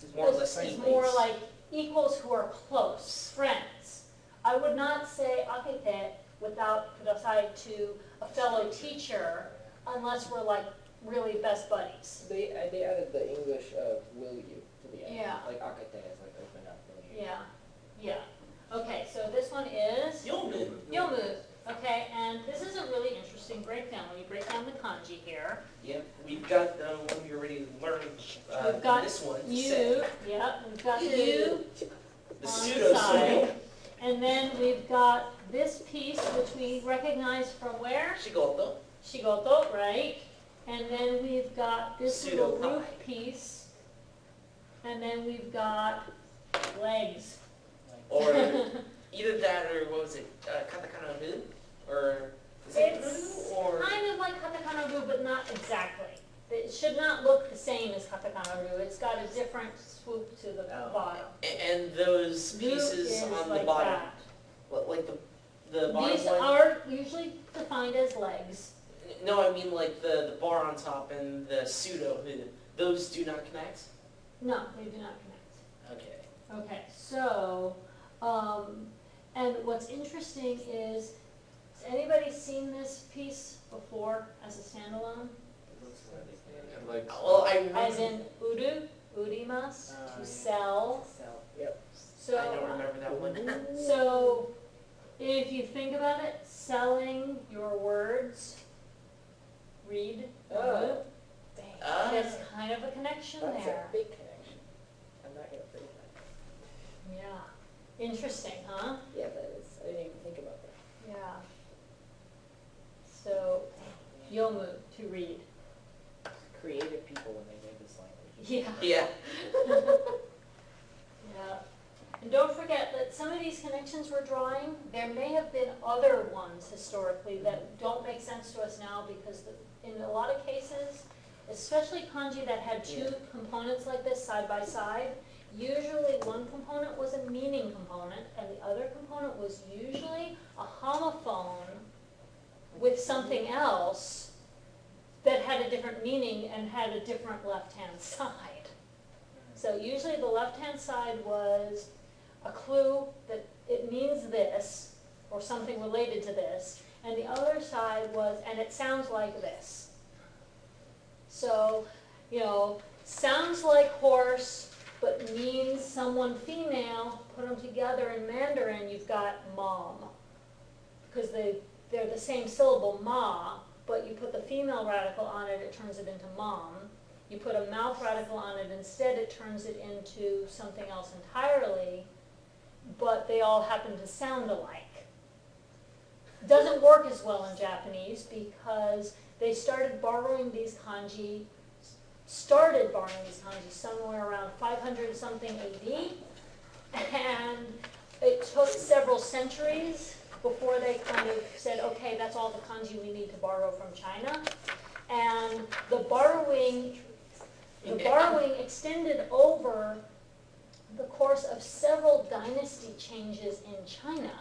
It's more or less is equals. more like equals who are close, friends. I would not say akete without kudasai to a fellow teacher unless we're like really best buddies. They added the English of will you to the end. Yeah. Like akete is like open up, will you? Yeah, yeah. Okay, so this one is Yomu. yomu. Okay, and this is a really interesting breakdown. When you break down the kanji here, Yep. We've got when you're ready to learn we've got this one. you, yeah, we've got you The on pseudo the side. symbol. And then we've got this piece, which we recognize from where? Shigoto. Shigoto, right? And then we've got this little Pseudo roof pie. piece. And then we've got legs. Or either that or what was it? Katakana ru? Or is it It's ru? Or kind of like katakana ru, but not exactly. It should not look the same as katakana ru. It's got a different swoop to the Oh. bottom. and those Ru pieces is on like the bottom, that. like the bottom These one. are usually defined as legs. No, I mean like the bar on top and the pseudo hood. Those do not connect. No, they do not connect. Okay. Okay, so, and what's interesting is, has anybody seen this piece before as a standalone? And like, Well, I As remember. in uru, urimas, Yeah. to sell. Sell. Yep. So, I don't remember that one. so if you think about it, selling your words, read, Oh. there's kind of a connection That's there. a big connection. I'm not gonna forget that. Yeah, interesting, huh? Yeah, that is. I didn't even think about that. Yeah. So, yomu, to read. Creative people when they made this language. Yeah. Yeah. Yeah. And don't forget that some of these connections we're drawing, there may have been other ones historically that don't make sense to us now because in a lot of cases, especially kanji that had two components like this side by side, usually one component was a meaning component and the other component was usually a homophone with something else that had a different meaning and had a different left-hand side. So usually the left-hand side was a clue that it means this, or something related to this, and the other side was, and it sounds like this. So, you know, sounds like horse, but means someone female, put them together in Mandarin, you've got mom. Because they're the same syllable, ma, but you put the female radical on it, it turns it into mom. You put a mouth radical on it, instead it turns it into something else entirely, but they all happen to sound alike. Doesn't work as well in Japanese because they started borrowing these kanji somewhere around 500 something AD, and it took several centuries before they kind of said, okay, that's all the kanji we need to borrow from China. And the borrowing extended over the course of several dynasty changes in China.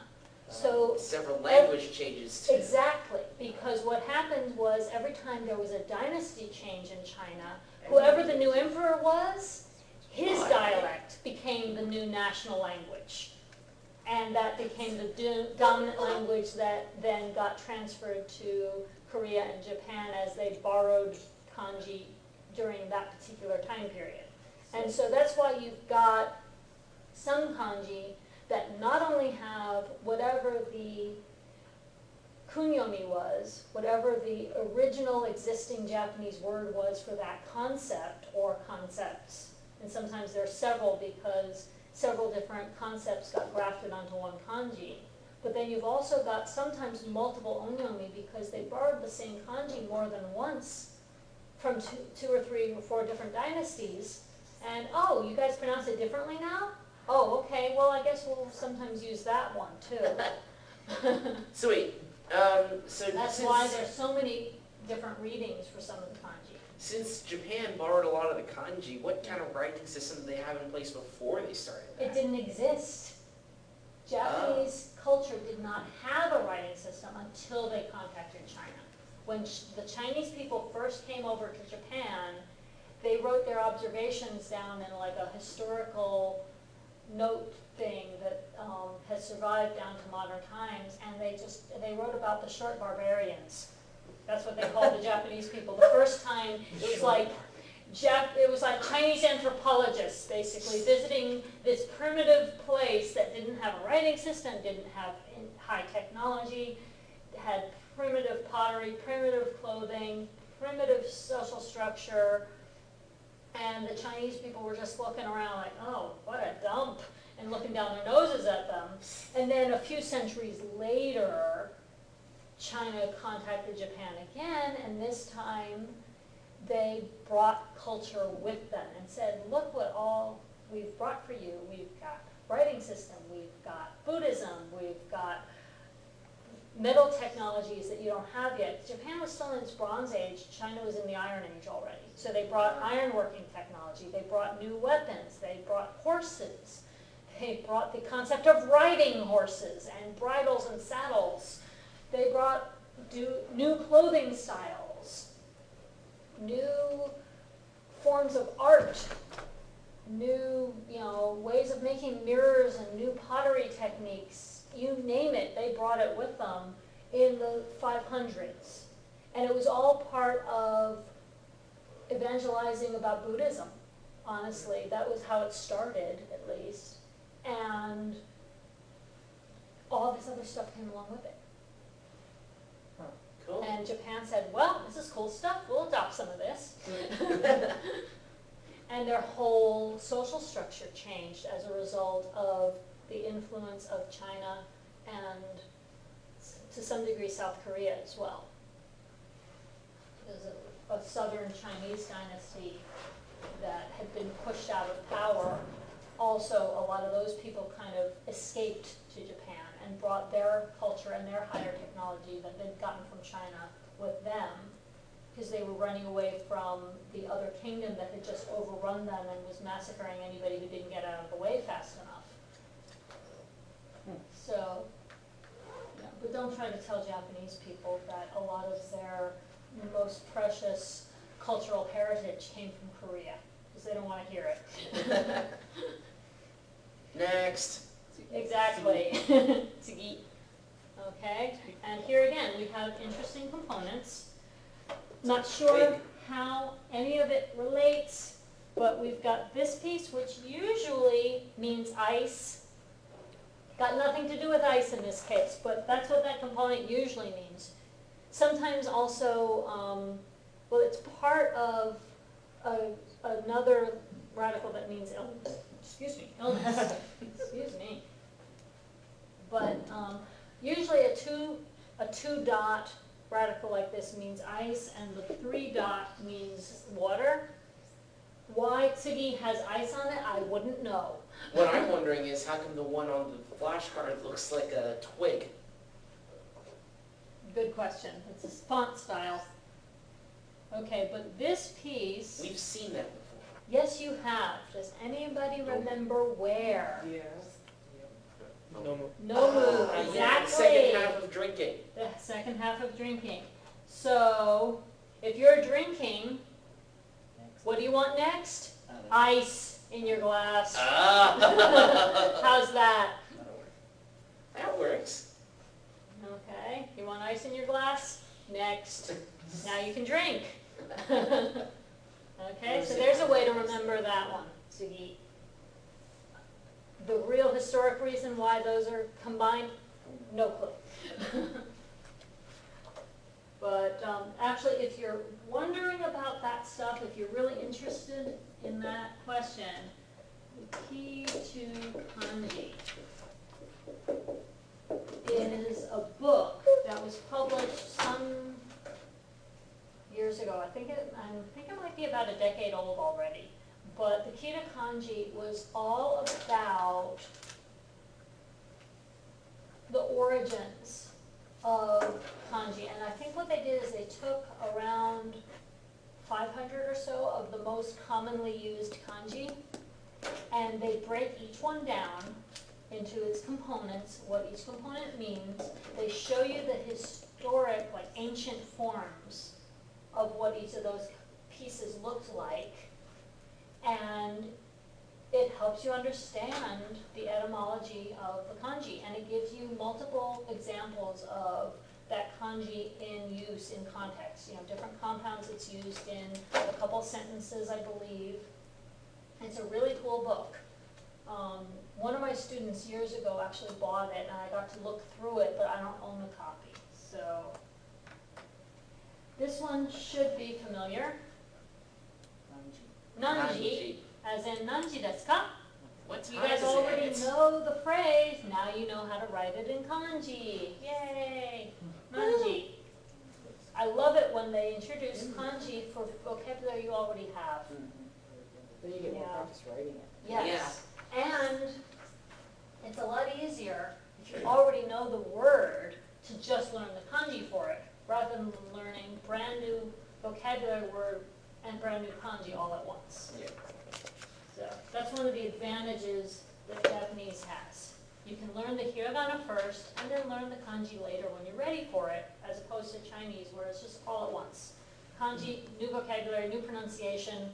So Several language changes too. exactly, because what happened was every time there was a dynasty change in China, whoever the new emperor was, his dialect became the new national language. And that became the dominant language that then got transferred to Korea and Japan as they borrowed kanji during that particular time period. And so that's why you've got some kanji that not only have whatever the kunyomi was, whatever the original existing Japanese word was for that concept or concepts, and sometimes there are several because several different concepts got grafted onto one kanji. But then you've also got sometimes multiple onyomi because they borrowed the same kanji more than once from two or three or four different dynasties. And, oh, you guys pronounce it differently now? Oh, okay, well, I guess we'll sometimes use that one too. So wait, so That's why there's so many different readings for some of the kanji. since Japan borrowed a lot of the kanji, what kind of writing system did they have in place before they started that? It didn't exist. Japanese culture did not have a writing system until they contacted China. When the Chinese people first came over to Japan, they wrote their observations down in like a historical note thing that has survived down to modern times, and they wrote about the short barbarians. That's what they called the Japanese people. The first time it was like Chinese anthropologists basically visiting this primitive place that didn't have a writing system, didn't have high technology, had primitive pottery, primitive clothing, primitive social structure, and the Chinese people were just looking around like, oh, what a dump, and looking down their noses at them. And then a few centuries later, China contacted Japan again, and this time they brought culture with them and said, look what all we've brought for you. We've got writing system, we've got Buddhism, we've got metal technologies that you don't have yet. Japan was still in its Bronze Age, China was in the Iron Age already. So they brought ironworking technology, they brought new weapons, they brought horses, they brought the concept of riding horses and bridles and saddles. They brought new clothing styles, new forms of art, new, ways of making mirrors and new pottery techniques. You name it, they brought it with them in the 500s. And it was all part of evangelizing about Buddhism, honestly. That was how it started, at least. And all this other stuff came along with it. Cool. And Japan said, well, this is cool stuff, we'll adopt some of this. And their whole social structure changed as a result of the influence of China and, to some degree, South Korea as well. There's a southern Chinese dynasty that had been pushed out of power. Also, a lot of those people kind of escaped to Japan and brought their culture and their higher technology that they'd gotten from China with them, because they were running away from the other kingdom that had just overrun them and was massacring anybody who didn't get out of the way fast enough. So, yeah, but don't try to tell Japanese people that a lot of their most precious cultural heritage came from Korea, because they don't want to hear it. Next. Exactly. Tsugi. Okay, and here again, we have interesting components. Not sure how any of it relates, but we've got this piece, which usually means ice. Got nothing to do with ice in this case, but that's what that component usually means. Sometimes also, well, it's part of another radical that means illness. Excuse me, illness. Excuse me. But usually a two dot radical like this means ice, and the 3 dot means water. Why Tsugi has ice on it, I wouldn't know. What I'm wondering is how come the one on the flashcard looks like a twig? question. It's a font style. Okay, but this piece, We've seen that before. yes, you have. Does anybody remember where? Yes. No more. No move, Yeah, exactly. Second half of drinking. The second half of drinking. So, if you're drinking, Next. what do you want next? That'll Ice in your glass. Ah. How's that? work. That works. Okay, you want ice in your glass? Next. Now you can drink. Okay, so there's a way to remember that one, Sugi. The real historic reason why those are combined, no clue. But actually, if you're wondering about that stuff, if you're really interested in that question, the key to kanji is a book that was published some years ago. I think it might be about a decade old already. But the key to kanji was all about the origins of kanji. And I think what they did is they took around 500 or so of the most commonly used kanji, and they break each one down into its components, what each component means. They show you the historic, like ancient forms of what each of those pieces looked like, and it helps you understand the etymology of the kanji, and it gives you multiple examples of that kanji in use in context. You know, different compounds it's used in, a couple sentences, I believe. It's a really cool book. One of my students years ago actually bought it, and I got to look through it, but I don't own a copy. So this one should be familiar. Nanji, as in nanji desu ka? What You time guys is already it? know the phrase, now you know how to write it in kanji. Yay! Nanji. I love it when they introduce kanji for vocabulary you already have. Then you get more Yeah. practice writing it. Yes. And it's a lot easier if you already know the word to just learn the kanji for it, rather than learning brand new vocabulary word and brand new kanji all at once. Yeah. So that's one of the advantages that Japanese has. You can learn the hiragana first and then learn the kanji later when you're ready for it, as opposed to Chinese where it's just all at once. Kanji, new vocabulary, new pronunciation,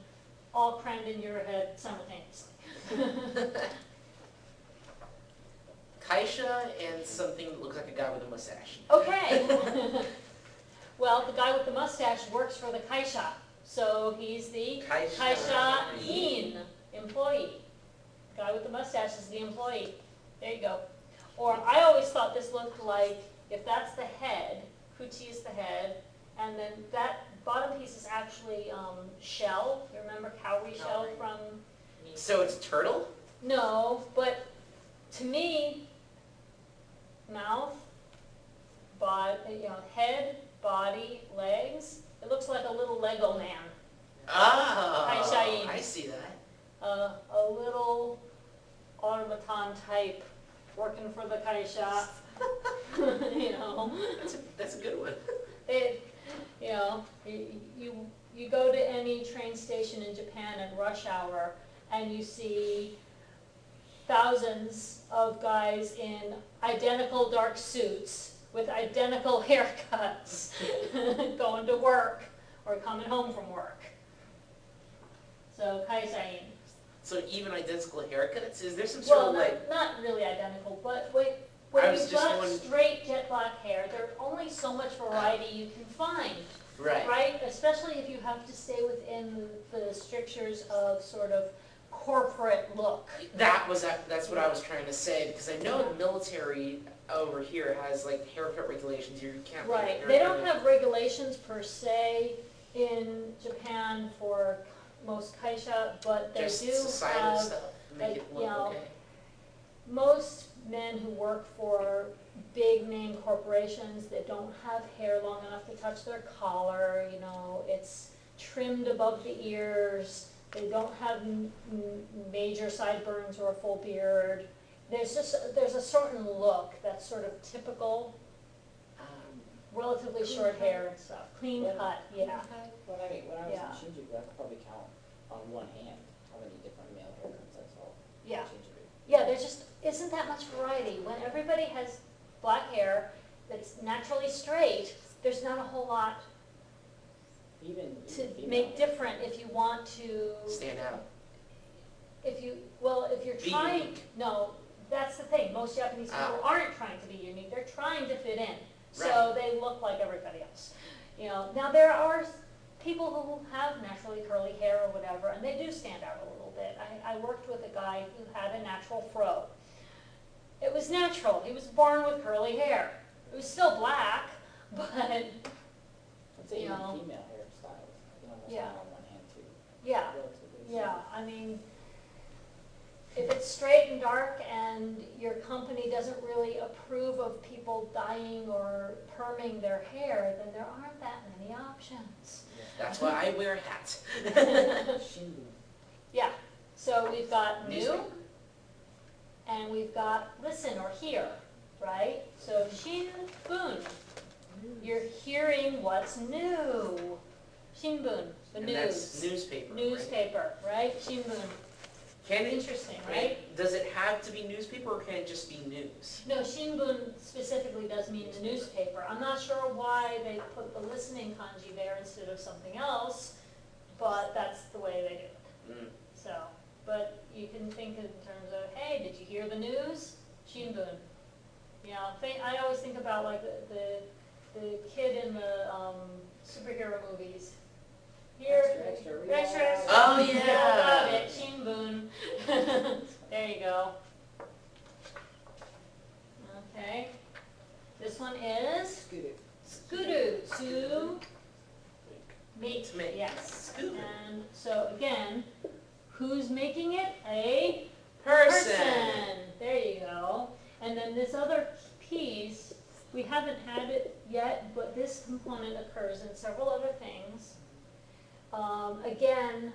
all crammed in your head simultaneously. Kaisha and something that looks like a guy with a mustache. Okay. Well, the guy with the mustache works for the kaisha, so he's the kaisha-in, employee. The guy with the mustache is the employee. There you go. Or I always thought this looked like, if that's the head, kuchi is the head, and then that bottom piece is actually shell. You remember cowrie shell Cowrie. from? So it's turtle? No, but to me, mouth, head, body, legs, it looks like a little Lego man. Oh, Kaisha-in. I see that. A little automaton type working for the kaisha. You know, That's a good one. you go to any train station in Japan at rush hour and you see thousands of guys in identical dark suits with identical haircuts going to work or coming home from work. So kaisha-in. So even identical haircuts? Is there some sort Well, of like, not really identical, but when I was you've just got wondering- straight jet black hair, there's only so much variety you can find, right? right? Especially if you have to stay within the strictures of sort of corporate look. That's what I was trying to say, because I know the military over here has like haircut regulations. You can't wear Right, hair they don't color. have regulations per se in Japan for most kaisha, but they Just do societal have, stuff. Make like, it look you know, okay. most men who work for big name corporations, they don't have hair long enough to touch their collar, you know, it's trimmed above the ears, they don't have major sideburns or a full beard. There's a certain look that's sort of typical, Um, relatively with short hair and stuff, clean cut, yeah. When I was Yeah. in Shinjuku, I could probably count on one hand how many different male haircuts I saw Yeah. in Shinjuku. Yeah, there just isn't that much variety. When everybody has black hair that's naturally straight, there's not a whole lot Even to female make hair. different if you want to, Stand out. if you're Be trying, unique. no, that's the thing. Most Japanese people Ah. aren't trying to be unique. They're trying to fit in. So Right. they look like everybody else. You know, now there are people who have naturally curly hair or whatever, and they do stand out a little bit. I worked with a guy who had a natural fro. It was natural. He was born with curly hair. It was still black, but I'd say you even know. female hairstyles, I can almost Yeah. count on one hand too. yeah, Relatively. yeah. I mean, if it's straight and dark and your company doesn't really approve of people dyeing or perming their hair, then there aren't that many options. That's why I wear a hat. Shinbu. Yeah, so we've got new, Newspaper. and we've got listen or hear, right? So shinbun, you're hearing what's new. Shinbun, the And news. that's newspaper, right? Newspaper, right? Shinbun. Can it, Interesting, right? wait, does it have to be newspaper or can it just be news? No, shinbun specifically does mean the newspaper. I'm not sure why they put the listening kanji there instead of something else, but that's the way they do it. Mm. So, but you can think in terms of, hey, did you hear the news? Shinbun. You know, I always think about like the kid in the superhero movies. Here, Extra, extra, extra. Oh, You yeah. got it, Shinbun. There you go. Okay. This one is Scooter. skuru, to make, To make. yes. Skuru. And so again, who's making it? A Person. There you go. And then this other piece, we haven't had it yet, but this component occurs in several other things. Again,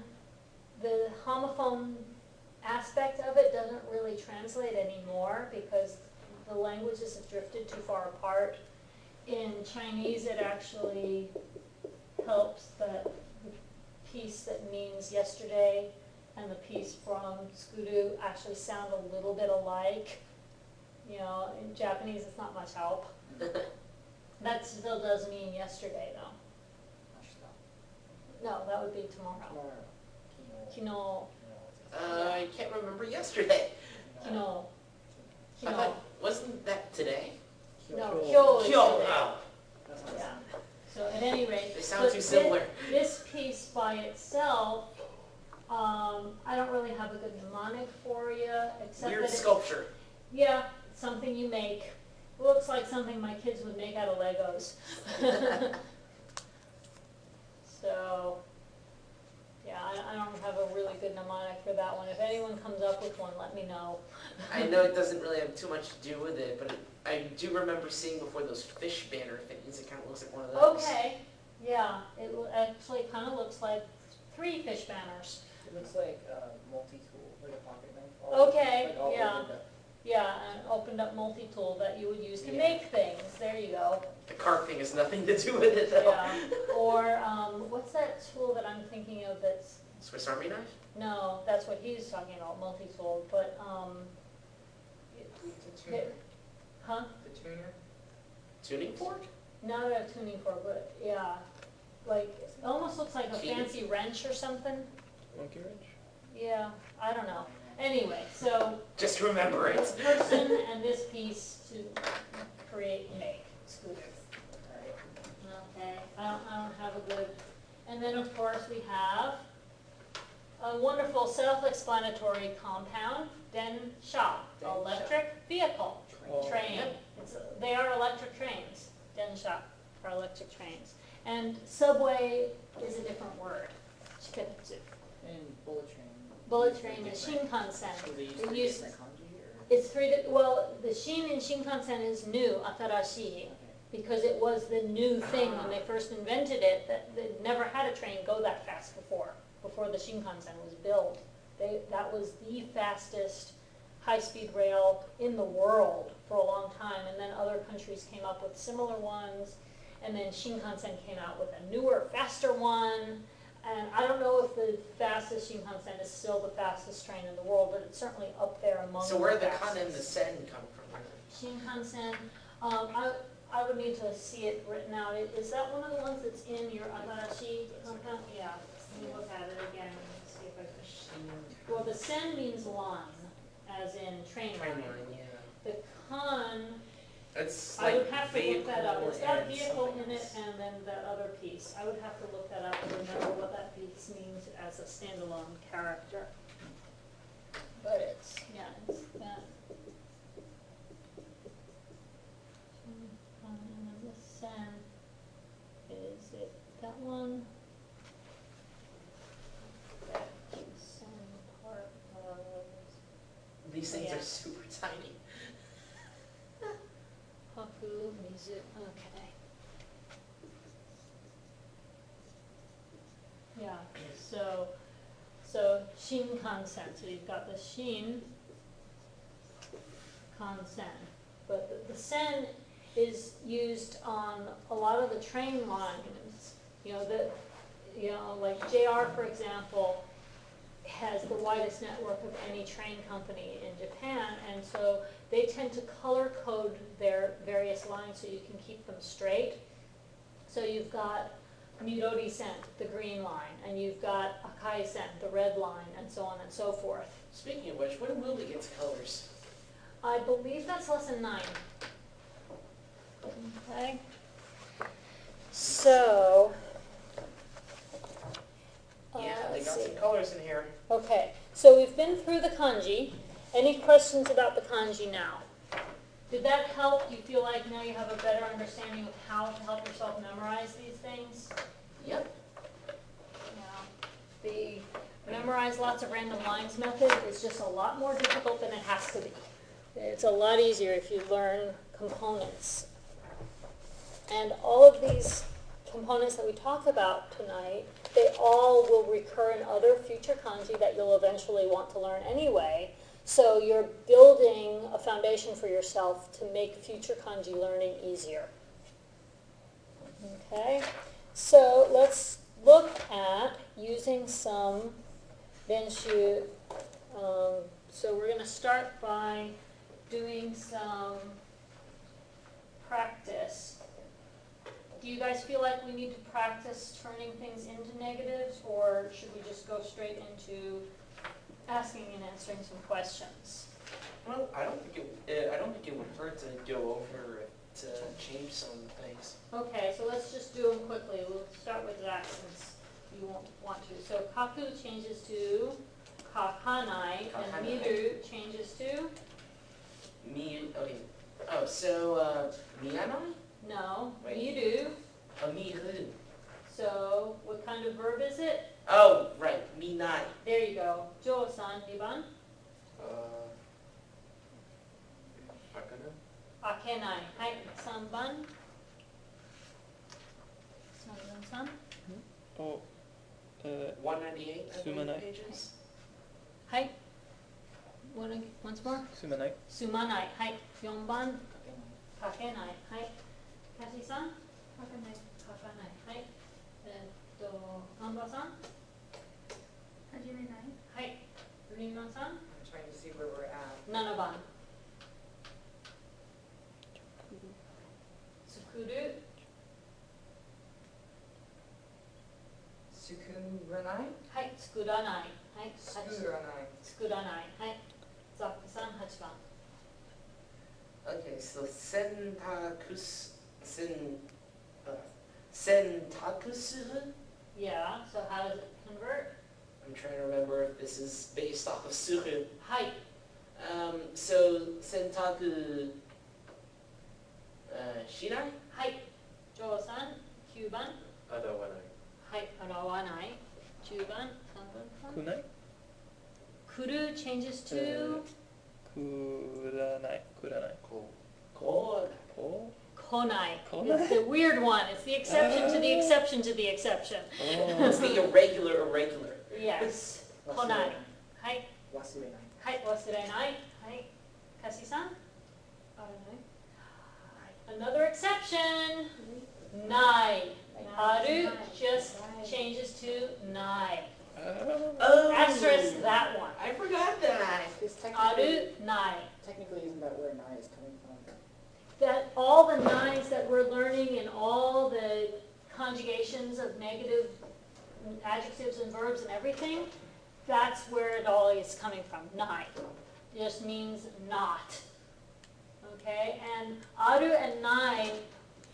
the homophone aspect of it doesn't really translate anymore because the languages have drifted too far apart. In Chinese, it actually helps that the piece that means yesterday and the piece from Skudu actually sound a little bit alike. You know, in Japanese, it's not much help. That still does mean yesterday, though. No, that would be tomorrow. Tomorrow. Kino, I can't remember yesterday. kino, I kino. thought, wasn't that today? No, kyo is Kyo. today. Oh, That's what I Yeah. said. So at any rate. they sound but too similar. This piece by itself, I don't really have a good mnemonic for you, except Weird that it's, sculpture. yeah, it's something you make. Looks like something my kids would make out of Legos. So, yeah, I don't have a really good mnemonic for that one. If anyone comes up with one, let me know. I know it doesn't really have too much to do with it, but I do remember seeing before those fish banner things. It kind of looks like one of those. Okay, yeah, it actually kind of looks like 3 fish banners. It looks like a multi-tool, like a pocket knife. Okay, Like all yeah. opened up. Yeah, an opened up multi-tool that you would use to Yeah. make things. There you go. The carp thing has nothing to do with it though. Yeah. Or what's that tool that I'm thinking of that's, Swiss Army knife? no, that's what he's talking about, multi-tool, but, The tuner, huh? the tuner. Tuning fork? Not a tuning fork, but yeah, like, it almost looks like a Key? fancy wrench or something. Monkey wrench? Yeah, I don't know. Anyway, so Just remember this it. person and this piece to create, make scooters. Okay, I don't have a good, and then of course we have a wonderful self-explanatory compound, densha, Densha. electric vehicle, Oh. train. They are electric trains, densha are electric trains. And subway is a different word, shiketsu. And bullet train. Bullet train Different. is Shinkansen. So they use It three used- different kanji or? It's well, the Shin in Shinkansen is new, atarashi, Okay. because it was the new thing when they first invented it, that they'd never had a train go that fast before the Shinkansen was built. That was the fastest high-speed rail in the world for a long time, and then other countries came up with similar ones, and then Shinkansen came out with a newer, faster one. And I don't know if the fastest Shinkansen is still the fastest train in the world, but it's certainly up there among the So where did the kan and the fastest. sen come from? Shinkansen, I would need to see it written out. Is that one of the ones that's in your Agarashi compound? Yeah, let me look at it again and see if I can. Well, the sen means line, as in train Train line. line, yeah. The kan, It's I like would have to look that up. It's got and vehicle something in it else. and then that other piece. I would have to look that up to remember what that piece means as a standalone character. But it's, yeah, it's that. And then the sen, is it that one? That sen part of, These things Yeah. are super tiny. Haku, Mizu, okay. Yeah, so Shinkansen, so you've got the Shin Kansen. But the sen is used on a lot of the train lines. Like JR, for example, has the widest network of any train company in Japan, and so they tend to color code their various lines so you can keep them straight. So you've got Midori-sen, the green line, and you've got Akai-sen, the red line, and so on and so forth. Speaking of which, when will we get to colors? I believe that's lesson 9. Okay. So. Yeah, they let's got see. some colors in here. Okay, so we've been through the kanji. Any questions about the kanji now? Did that help? Do you feel like now you have a better understanding of how to help yourself memorize these things? Yep. Yeah. The memorize lots of random lines method is just a lot more difficult than it has to be. It's a lot easier if you learn components. And all of these components that we talk about tonight, they all will recur in other future kanji that you'll eventually want to learn anyway. So you're building a foundation for yourself to make future kanji learning easier. Okay, so let's look at using some Benshu. So we're going to start by doing some practice. Do you guys feel like we need to practice turning things into negatives, or should we just go straight into asking and answering some questions? Well, I don't think it would hurt to go over it to change some things. Okay, so let's just do them quickly. We'll start with Zach since you won't want to. So kaku changes to kakanai, and Kakanai. miru changes to Okay. Oh, so, miyanai? no, Wait. miru. Miru. So what kind of verb is it? Oh, right, minai. There you go. Jo-san, 2番. Akenai. はい、3番。3番さん。 Oh, 198, I believe, Sumanai. pages. はい。Once more. sumanai. すまない。はい。4番。かけない。はい。キャシーさん。かけない。かかない。はい。アンバーさん。始めない。はい。リーマンさん。 I'm trying to see where we're at. 7番。作る。 Sukuranai? はい。作らない。はい。 Sukuranai. 作らない。はい。ザックさん8番。 Okay, so sentakusuru? Yeah, so how does it convert? I'm trying to remember if this is based off of suru. はい。 So sentaku shinai? はい。ジョーさん9番。 はい。洗わない。10番。3番さん。 kunai. 来る changes to Kuranai. Ko. Ko. 来ない。 来ない It's the weird one. It's the exception to the exception to the exception. It's the irregular. Yes. 来ない。はい。 Wasurenai. はい。忘れない。はい。カシさん。Another exception. nai. Aru Nai. just Nai. changes to nai. Oh. Asterisk that one. I forgot that. This technically, Aru, nai. technically isn't that where nai is coming from? That all the nais that we're learning and all the conjugations of negative adjectives and verbs and everything, that's where it all is coming from, nai. It just means not. Okay, and aru and nai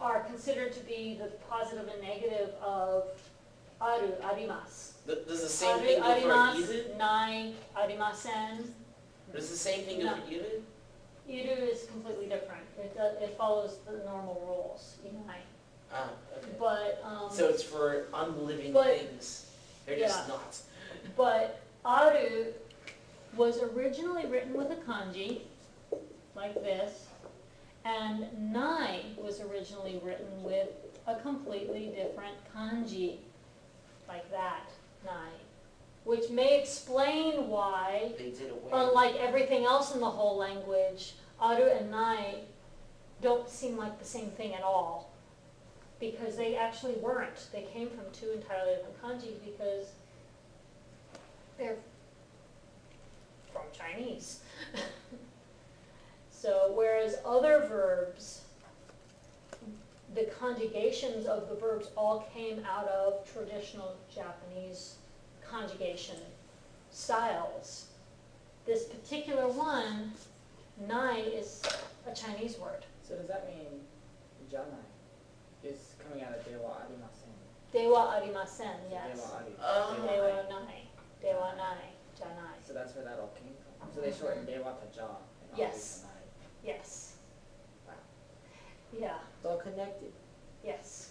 are considered to be the positive and negative of aru, arimasu. Does the same Aru, thing go for arimasu, iru? nai, arimasen. Does the same thing go No. for iru? Iru is completely different. It follows the normal rules, inai. Ah, okay. But, So it's for unliving but- things. They're just yeah. not. but aru was originally written with a kanji, like this, and nai was originally written with a completely different kanji, like that, nai. Which may explain why, They did away. unlike everything else in the whole language, aru and nai don't seem like the same thing at all. Because they actually weren't. They came from two entirely different kanjis because they're from Chinese. So whereas other verbs, the conjugations of the verbs all came out of traditional Japanese conjugation styles. This particular one, nai, is a Chinese word. So does that mean janai is coming out of dewa arimasen? Dewa arimasen, yes. Dewa ari. Oh. Dewa nai, dewa nai, janai. So that's where that all came from. So they shortened dewa to ja and ari Yes. to nai. Yes. Wow. Yeah, It's all connected. yes.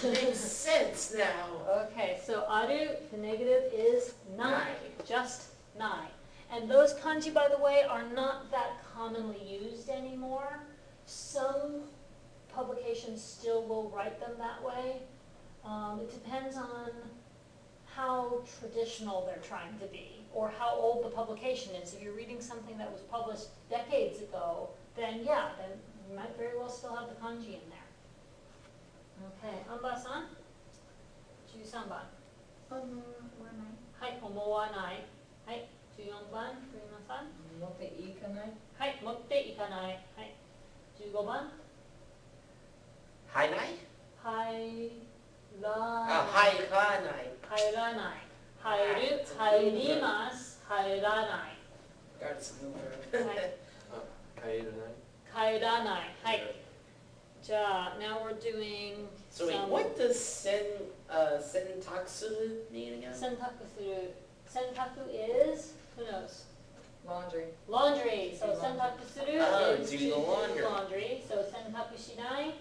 It makes sense now. Okay, so aru, the negative is nai, Nai. just nai. And those kanji, by the way, are not that commonly used anymore. Some publications still will write them that way. It depends on how traditional they're trying to be, or how old the publication is. If you're reading something that was published decades ago, then yeah, then you might very well still have the kanji in there. Okay, Amba-san, 13番。はい、思わない。はい、14番、栗野さん。持っていかないはい、持っていかない。はい、15番。 Hi night? 入ら Ah, ない。 hi ka night. 入らない。入る、入ります。入らない。 Got some new verb. はい、 Kairanai? 帰らない。はい。じゃあ、now we're doing So wait, some what does sentaksu mean again? 洗濯する。洗濯 is, who knows? laundry Laundry. So Do 洗濯する Oh, is do to the do laundry. laundry. So 洗濯しない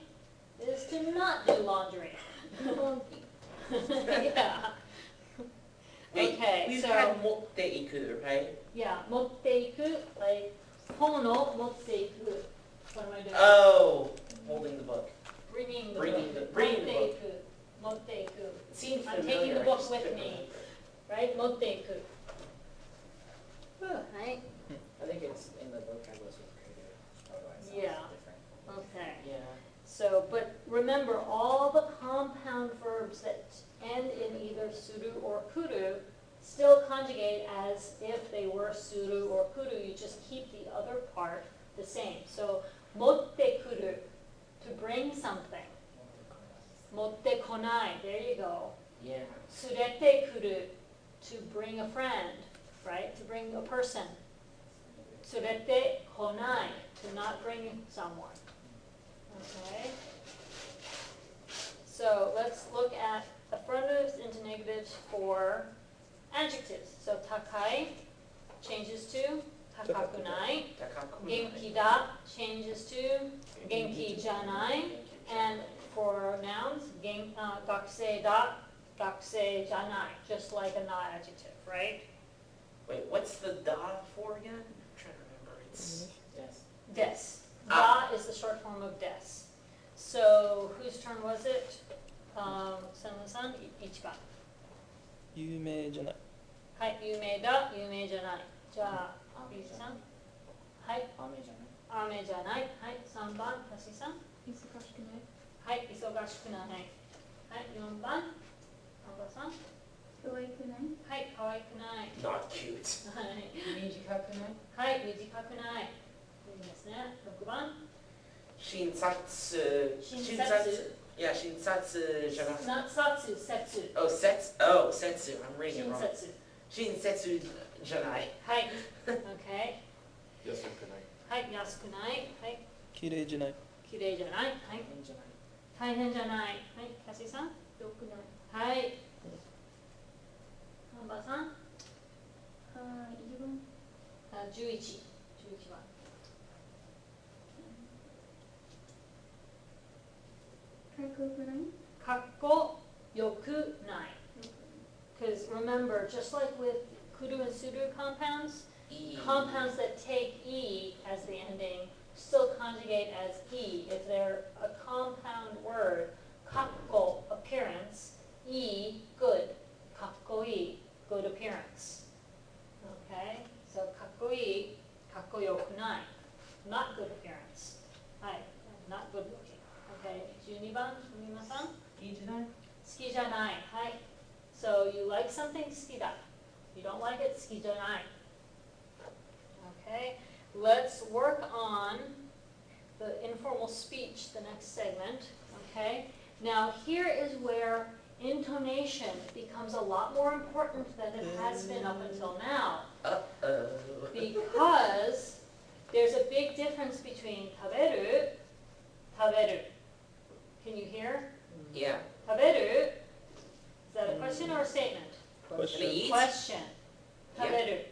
is to not do laundry. Yeah. Wait, Okay, we've so had motte iku, right? yeah, 持っていく like 本を持っていく. What am I doing? Oh, holding the book. Bringing the bringing book. the- bringing the 持っていく. 持っていく. It seemed I'm familiar. taking the I book just with couldn't me. remember. Right? 持っていく. Right? I think it's in the vocabulary with creative. Otherwise, it's Yeah. different. Okay. Yeah. So, but remember, all the compound verbs that end in either suru or kuru still conjugate as if they were suru or kuru. You just keep the other part the same. So, motte kuru, to bring something. Motte konai, there you go. Yeah. Surete kuru, to bring a friend, right? To bring a person. Surete konai, to not bring someone. Okay. So let's look at affirmatives into negatives for adjectives. So takai changes to takakunai. Takaku. Genki da changes to genki janai. And for nouns, gakusei da, gakusei janai, just like a na adjective, right? Wait, what's the da for again? I'm trying to remember. It's Yes. Des. Ah. Da is the short form of des. So whose turn was it? Sen-san, 1番。有名じゃない。はい、有名だ、有名じゃない。じゃあ、ゆうじさん。はい、雨じゃない。雨じゃない。はい、3番、たしさん。忙しくないはい、忙しくない。はい、4番。青葉さん。可愛くない？はい、可愛くない。 Not cute. はい。短くない？はい、短くない。いいですね。6番。 Shinsatsu. Shinsatsu. Yeah, shinsatsu じゃなくて。 Not satsu, setsu. Oh, setsu. I'm reading it wrong. Shinsetsu. Shinsetsu じゃない。はい。OK。安くない。はい、安くない。はい、綺麗じゃない。綺麗じゃない。はい、いいんじゃない？大変じゃない。はい、キャシーさん。良くない？はい。ハンバーさん。自分あ、11。11番。かっこよくない？かっこよくない。Because remember, just like with kuru and suru compounds, compounds that take e as the ending still conjugate as e. If they're a compound word, kakko, appearance, e, good. Kakkoi, good appearance. Okay, so kakkoi, kakkoyokunai, not good appearance. Hi, not good looking. Okay, 12番、ふみまさん。いいじゃない？好きじゃない。はい。So you like something, 好きだ。You don't like it, 好きじゃない。Okay, let's work on the informal speech, the next segment. Okay, now here is where intonation becomes a lot more important than it has been up until now. Uh-oh. Because there's a big difference between 食べる, 食べる. Can you hear? Yeah. 食べる? Is that a question or a statement? Question. Can I eat? Question. Yeah. 食べる.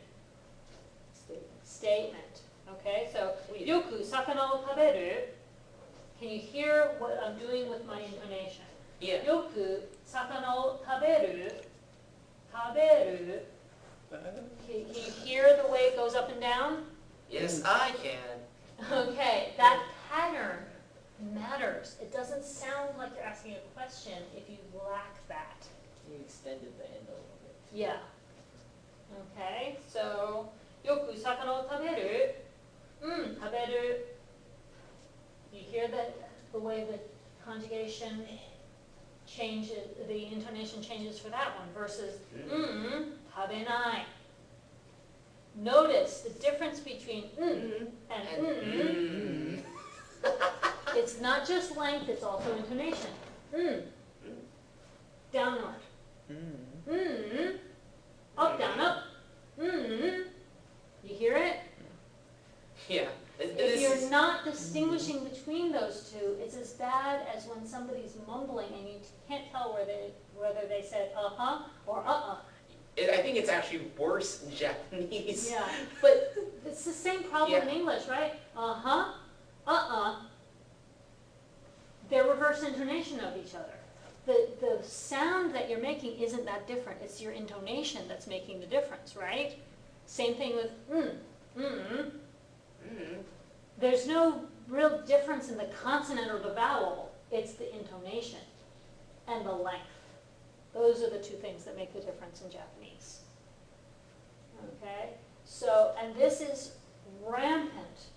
Statement. Okay, so よく魚を食べる. Can you hear what I'm doing with my intonation? Yeah. よく魚を食べる. 食べる. Can you hear the way it goes up and down? Yes, I can. Okay, that pattern matters. It doesn't sound like you're asking a question if you lack that. You extended the end a little bit. Yeah. Okay, so よく魚を食べる. 食べる. You hear the way the conjugation changes, the intonation changes for that one versus 食べない. Notice the difference between and And It's not just length, it's also intonation. Downward. Up, down, up. You hear it? yeah. If This you're is, not distinguishing between those two, it's as bad as when somebody's mumbling and you can't tell whether they said uh-huh or uh-uh. I think it's actually worse in Japanese. Yeah, but it's the same problem in Yeah. English, right? Uh-huh, uh-uh. They're reverse intonation of each other. The sound that you're making isn't that different. It's your intonation that's making the difference, right? Same thing with Mm. There's no real difference in the consonant or the vowel. It's the intonation and the length. Those are the two things that make the difference in Japanese. Okay? So, and this is rampant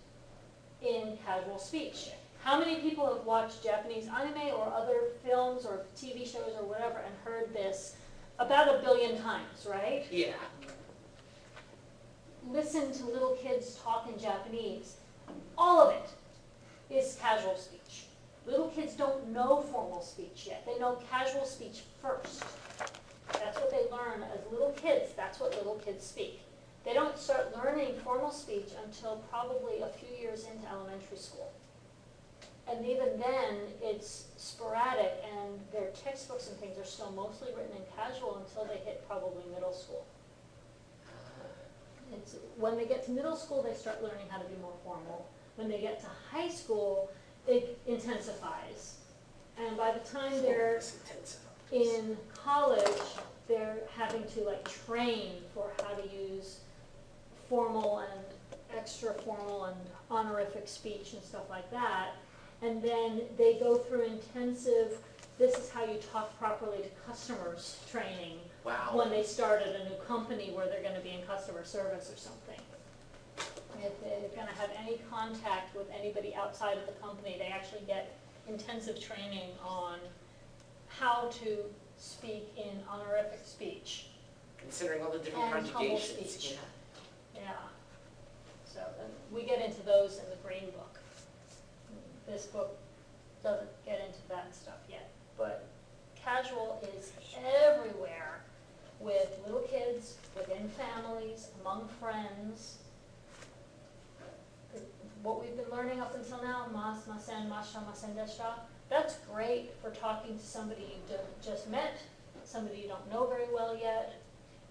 in casual speech. How many people have watched Japanese anime or other films or TV shows or whatever and heard this about 1 billion times, right? Yeah. Listen to little kids talk in Japanese. All of it is casual speech. Little kids don't know formal speech yet. They know casual speech first. That's what they learn as little kids. That's what little kids speak. They don't start learning formal speech until probably a few years into elementary school. And even then, it's sporadic, and their textbooks and things are still mostly written in casual until they hit probably middle school. It's, when they get to middle school, they start learning how to be more formal. When they get to high school, it intensifies. And by the time they're It's intensive. in college, they're having to like train for how to use formal and extra formal and honorific speech and stuff like that. And then they go through intensive, this is how you talk properly to customers training Wow. when they start at a new company where they're gonna be in customer service or something. If they're gonna have any contact with anybody outside of the company, they actually get intensive training on how to speak in honorific speech. Considering all the different And humble conjugations. speech. Yeah. Yeah. So and we get into those in the green book. This book doesn't get into that stuff yet, but casual is everywhere with little kids, within families, among friends. What we've been learning up until now, mas, masen, masha, masen deshita, that's great for talking to somebody you just met, somebody you don't know very well yet,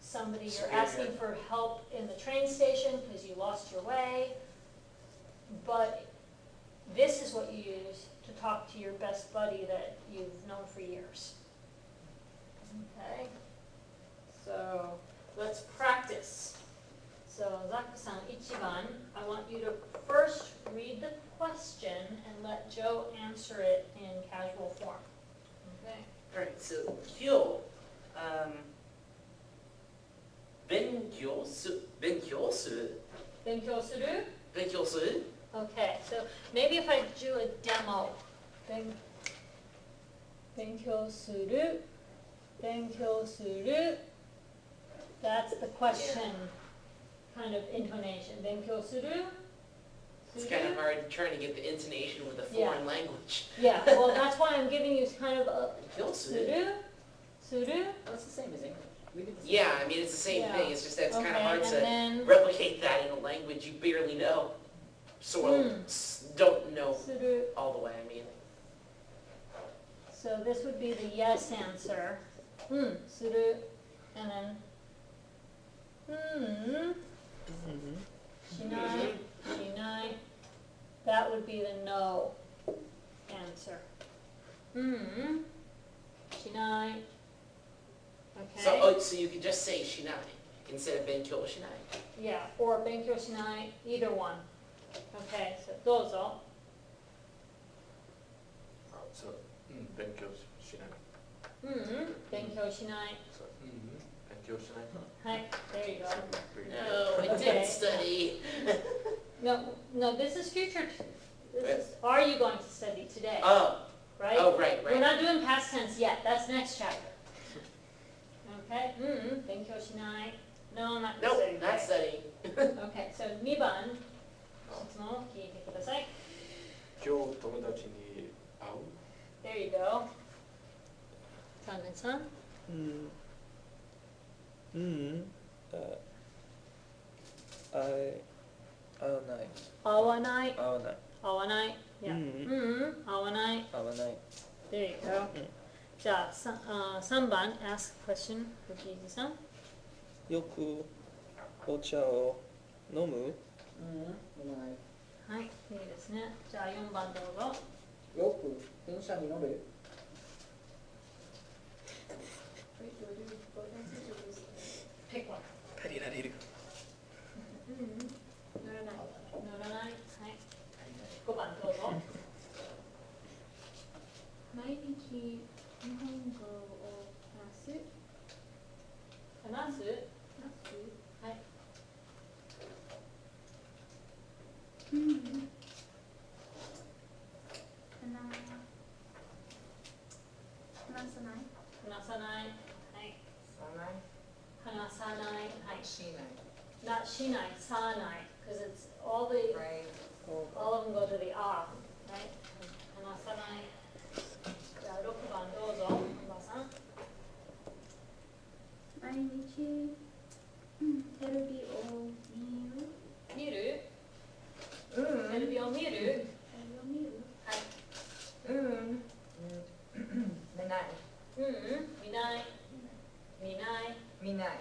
somebody you're Superior. asking for help in the train station because you lost your way. But this is what you use to talk to your best buddy that you've known for years. Okay? So let's practice. So Zaku-san, ichiban, I want you to first read the question and let Joe answer it in casual form. Okay? Alright, so, 今日、勉強する勉強する? ?Okay, so maybe if I do a demo. 勉強する? That's the question kind of intonation. 勉強する? It's kind of hard trying to get the intonation with a foreign language. Yeah, well, that's why I'm giving you kind of a 勉強する? する? Well, it's the same as English. We did the same. Yeah, I mean, it's the same Yeah. thing. It's just that it's Okay, kind of hard and to then replicate that in a language you barely know. Don't know する. all the way, I mean. So this would be the yes answer. する. And then しない.しない. That would be the no answer. しない. Okay. So you could just say shinai instead of 勉強しない. Yeah, or 勉強しない, either one. Okay, so どうぞ. So, 勉強しない。勉強しない. So, 勉強しない。はい, there you go. No, I Okay. didn't study. No, this is future. This is, are you going to study today? Oh, Right? oh, right, We're right. not doing past tense yet. That's next chapter. Okay? 勉強しない. No, not Nope, studying not today. studying. Okay, so 2番. 質問を聞いてください. 今日友達に会う There you go. 3-3. 会わない。合わない. 会わない。合わない. Yeah. 合わない. 会わない。 There you go. じゃあ、3番. Ask a question. 藤井さん. よくお茶を飲む はい、いいですね。じゃあ4番どうぞ。よく電車に乗る? Pick one. 借りられる。乗らない。乗らない。はい。5番どうぞ。毎日日本語を話す。話す。はい。話さない。話さない。はい。話さない。はい。 Not しない。さない。Because it's all the, Right. all of them go to the ah, right? 話さない。じゃあ6番どうぞ。おばさん。毎日テレビを見る。見る？テレビを見る？テレビを見る。はい。見ない。見ない。見ない。見ない。はい。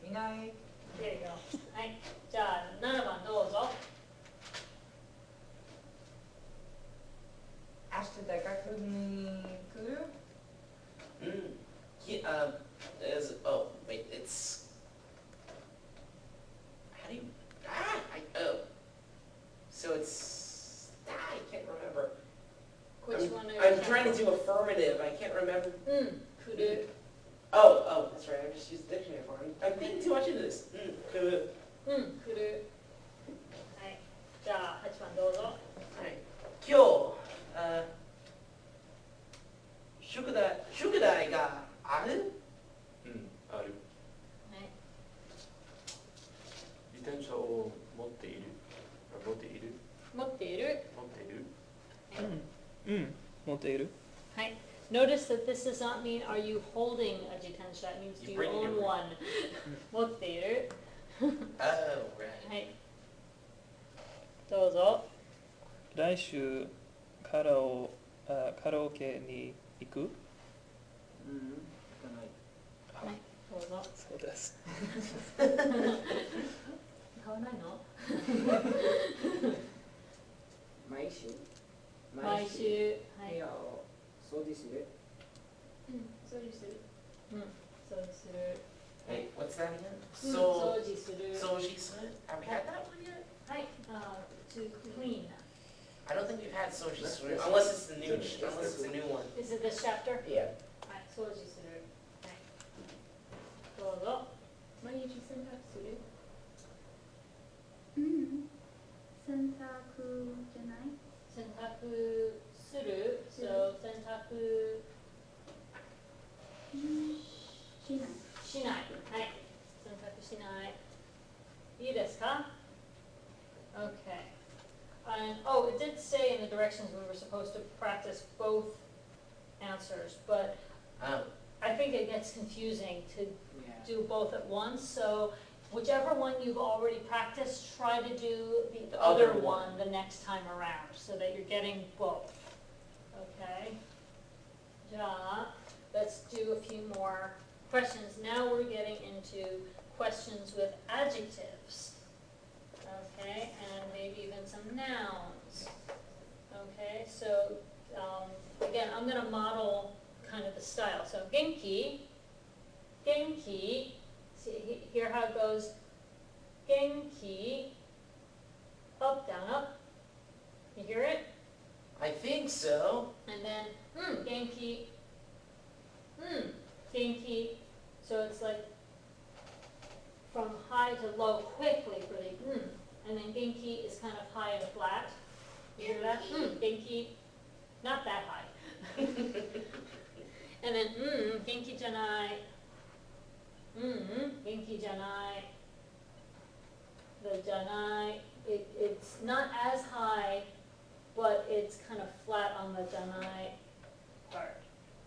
見ない。 There you go. はい。じゃあ7番どうぞ。明日大学に来る? Oh, wait, it's... How do you... So it's... I can't remember. Which one are you I'm trying to do affirmative, I can't remember. 来る。 Oh, that's right, I just used the dictionary for it. I'm thinking too much into this. 来る。はい。じゃあ8番どうぞ。はい。今日、宿題がある？うんある。はい。自転車を持っている。持っている。持っている。持っている。うん持っている。はい。Notice that this does not mean are you holding a jitensha. It means do you You bring it own in. one. 持っている。 Oh, right. はい。どうぞ。来週カラオケに行く？うん、行かない。はい。どうぞ。そうです。買わないの？毎週毎週。はい。部屋を掃除する。うん、掃除する。うん。掃除する。 Wait, what's that again? うん、 So, 掃除する。 Soji-san? Have we had that one yet? はい。To clean. I don't think we've had Soji-san, This- unless it's the new, this- unless it's a new one. Is it this chapter? Yeah. はい。掃除する。はい。どうぞ。毎日洗濯する。うん。洗濯じゃない。洗濯する。So 洗濯しない。しない。はい。洗濯しない。いいですか Okay. And, oh, it did say in the directions we were supposed to practice both answers, but I think it gets confusing to Yeah. do both at once, so whichever one you've already practiced, try to do the other other one one. the next time around, so that you're getting both. Okay? じゃあ、let's do a few more questions. Now we're getting into questions with adjectives. Okay, and maybe even some nouns. Okay, so again, I'm going to model kind of the style. So genki, genki. See here how it goes. Genki, up, down, up. You hear it? I think so. And then genki, genki. So it's like from high to low quickly for the and then genki is kind of high and flat. You hear that? Genki, not that high. And then genki janai, genki janai. The janai, it's not as high, but it's kind of flat on the janai part.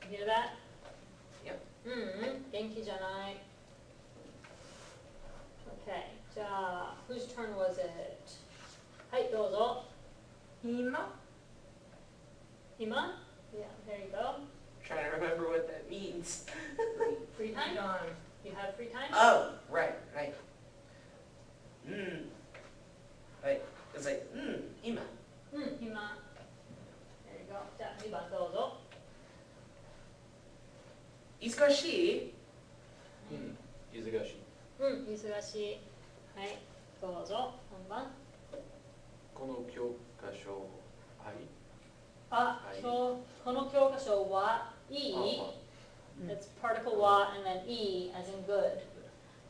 You hear that? Yep. Genki janai. Okay, じゃあ whose turn was it? はい、どうぞ。今今? Yeah, there you go. Trying to remember what that means. Free time? Done. You have free time? Oh, right. Right. It's like, 今。今。There you go. じゃあ2番どうぞ。忙しい？うん忙しい。忙しい。はい、どうぞ。何番？この教科書はい。あ、この教科書はいい。It's particle は and then e as in good.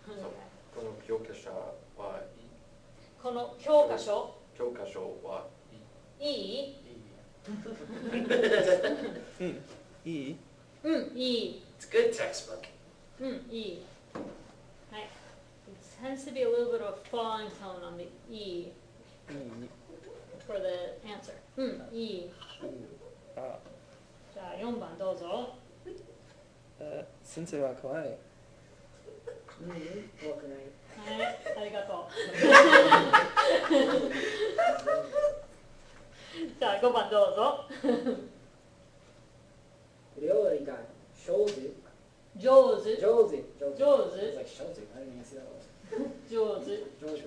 そうこの教科書はいい。この教科書教科書はいいい？い。いい。いい？いい。 It's a good textbook. いい。はい。It tends to be a little bit of a falling tone on the e for the answer. いい。あ、じゃあ4番どうぞ。先生は怖い。怖くない。はい、ありがとう。じゃあ5番どうぞ。料理が上手。上手。上手。上 It's 手。 like 上手. I didn't even see that one. 上手。上手.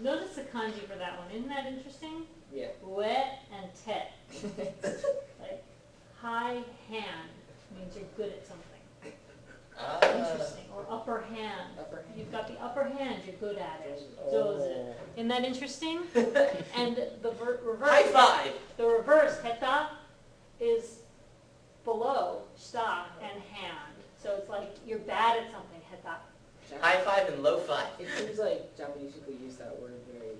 Notice the kanji for that one. Isn't that interesting? Yeah. Wet and te. Like high hand means you're good at something. Interesting. Or upper hand. Upper hand. You've got the upper hand, you're good at it. Oh. Jozu. Isn't that interesting? And the reverse. High five. The reverse, heta, is below shita and hand. So it's like you're bad at something, heta. High five and low five. It seems like Japanese people use that word very,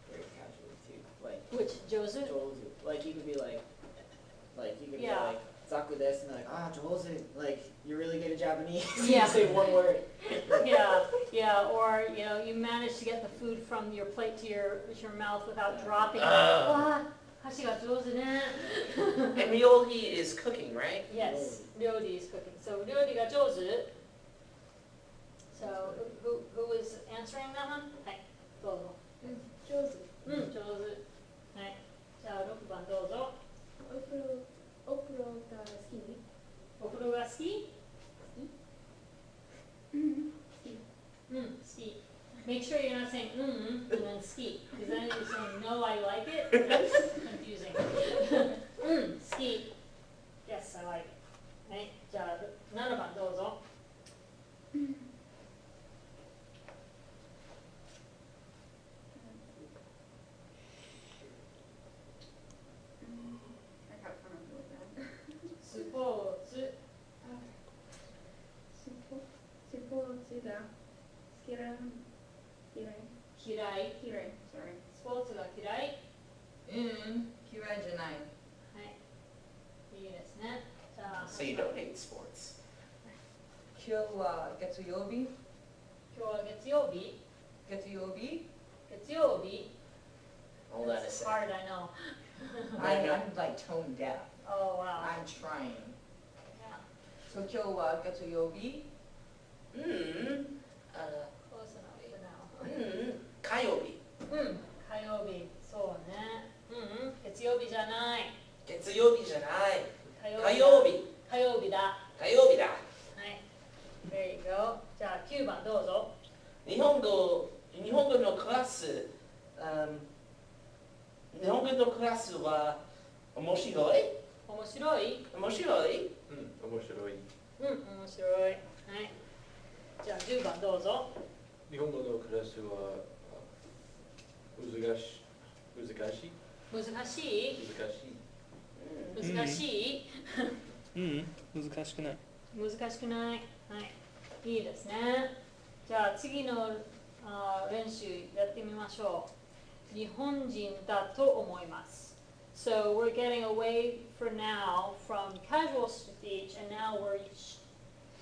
very casually too. Like Which, jozu? jozu. Like you could be like you could Yeah. be like zaku desu, and they're like, ah, jozu, like, you're really good at Japanese. Yeah. You say one word. Yeah, or, you know, you manage to get the food from your plate to your mouth without dropping it. Hashi ga jouzu ne. And Ryohi is cooking, right? Yes, Ryori is cooking. So Ryori ga jouzu. So who was answering that one? はい、どうぞ。上手。うん、上手。はい。じゃあ6番どうぞ。お風呂が好き？お風呂が好き？うん。うん、好き。Make sure you're not saying and then ski, because then you're saying no, I like it. That's confusing. 好き。Yes, I like it. はい、じゃあ7番どうぞ。I got front of that. スポーツ。スポーツが嫌い。嫌い。嫌い。Sorry. スポーツが嫌い。嫌いじゃない。はい。いいですね。じゃあ So you don't hate sports. 今日は月曜日。今日は月曜日。月曜日。月曜日。Hold on a It's second. hard, I know. I'm like tone deaf. Oh, wow. I'm trying. Yeah. So 今日は月曜日。Mm. Close enough for now. 火曜日。火曜日。そうね。月曜日じゃない。月曜日じゃない。火火曜日。火曜日だ。火曜日だ。はい。There you go. じゃあ9番どうぞ。日本語のクラス、日本語のクラスは面白い？面白い？面白い？面白い。面白い。はい。じゃあ10番どうぞ。日本語のクラスは難しい。難しい？難しい。難しい？難しくない。難しくない。はい。いいですね。じゃあ次の練習やってみましょう。日本人だと思います。So we're getting away for now from casual speech, and now we're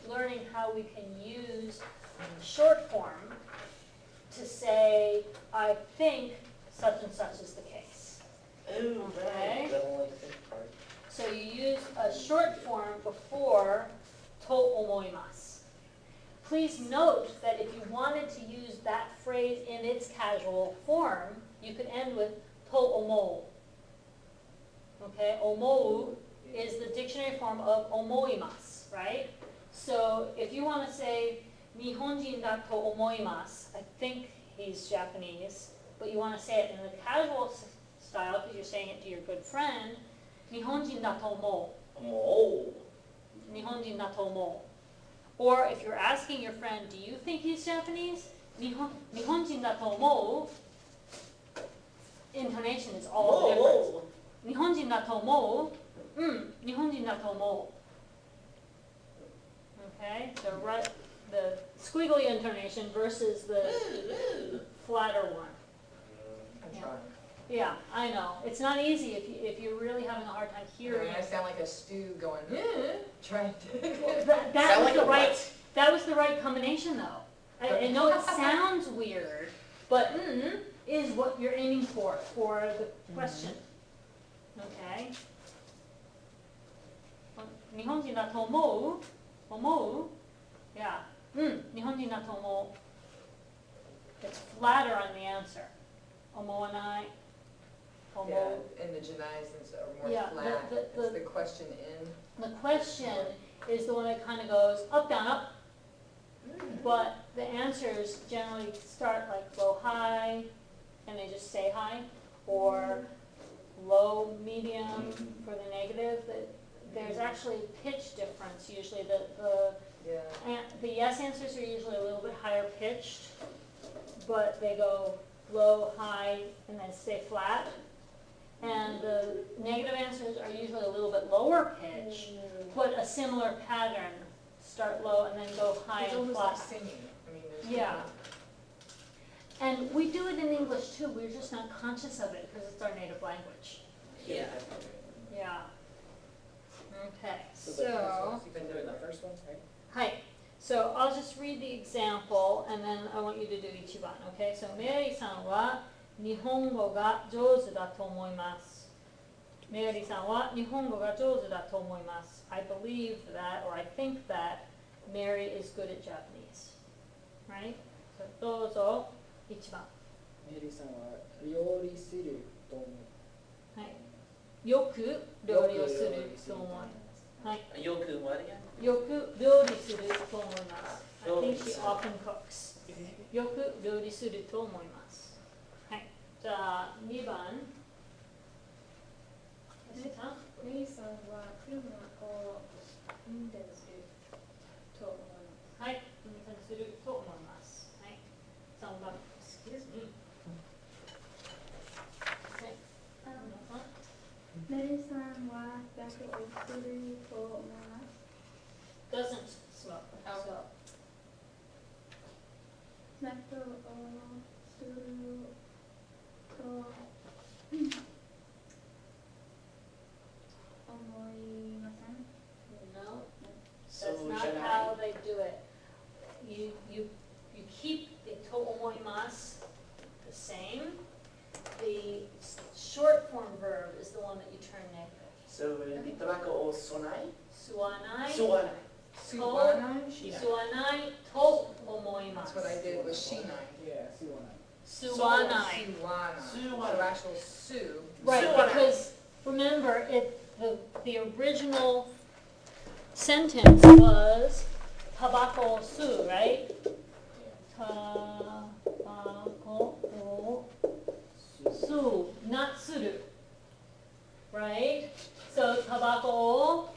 learning how we can use short form to say, I think such and such is the case. Oh, Okay. right. The only thing part. So you use a short form before to omoimasu. Please note that if you wanted to use that phrase in its casual form, you could end with to omou. Okay, omou is the dictionary form of omoimasu, right? So if you want to say Nihonjin da to omoimasu, I think he's Japanese, but you want to say it in the casual style because you're saying it to your good friend, Nihonjin da to omou. Oh. Nihonjin da to omou. Or if you're asking your friend, do you think he's Japanese? Nihonjin da to omou. Intonation is all different. Nihonjin da to omou. Nihonjin da to omou. Okay, the squiggly intonation versus the flatter one. I'm trying. Yeah, I know. It's not easy if you're really having a hard time hearing. I sound like a stew going, trying to. That Sound was like the a right. what? That was the right combination, though. I know it sounds weird, but is what you're aiming for the question. Okay. 日本人だと思う？思う？ Yeah. 日本人だと思う。It's flatter on the answer. 思わない。思う。 Yeah, and the Janais are more Yeah, flat. the- It's the question in. The question is the one that kind of goes up, down, up. But the answers generally start like low, high, and they just say high, or low, medium for the negative. There's actually pitch difference usually. The yes answers are usually a little bit higher pitched, but they go low, high, and then stay flat. And the negative answers are usually a little bit lower pitched, but a similar pattern. Start low and then go high It's and almost flat. like singing. I mean, there's Yeah. And we do it in English too, we're just not conscious of it because it's our native language. Yeah. Yeah. Okay, So the first so, one, you've been doing the first one, right? hi. So I'll just read the example and then I want you to do 1番, okay? So メアリーさんは日本語が上手だと思います。メアリーさんは日本語が上手だと思います。I believe that, or I think that Mary is good at Japanese. Right? So どうぞ、1番。メリーさんは料理すると思う。はい。よく料理をすると思います。はい。 Yoku what again? よく料理すると思います。I think she often cooks. よく料理すると思います。はい。じゃあ、2番。メリーさんは車を運転すると思います。はい。運転すると思います。はい。3番。Excuse me. はい。皆さん。メリーさんはバカをすると思います。 Doesn't smoke. So, バカをすると思いません。 no. So That's not should how I? they do it. You keep the to omoimasu the same. The short form verb is the one that you turn negative. So itabako o sonai? Suanai. Suanai. Suwanai? Suanai to omoimasu. That's what I did with Shinai. Yeah, Suwanai. Suanai. Suwanai. Suwanai. So actual Sue. Right, Suanai. because remember, the original sentence was tabako su, right? Tabako su, not suru, right? So tabako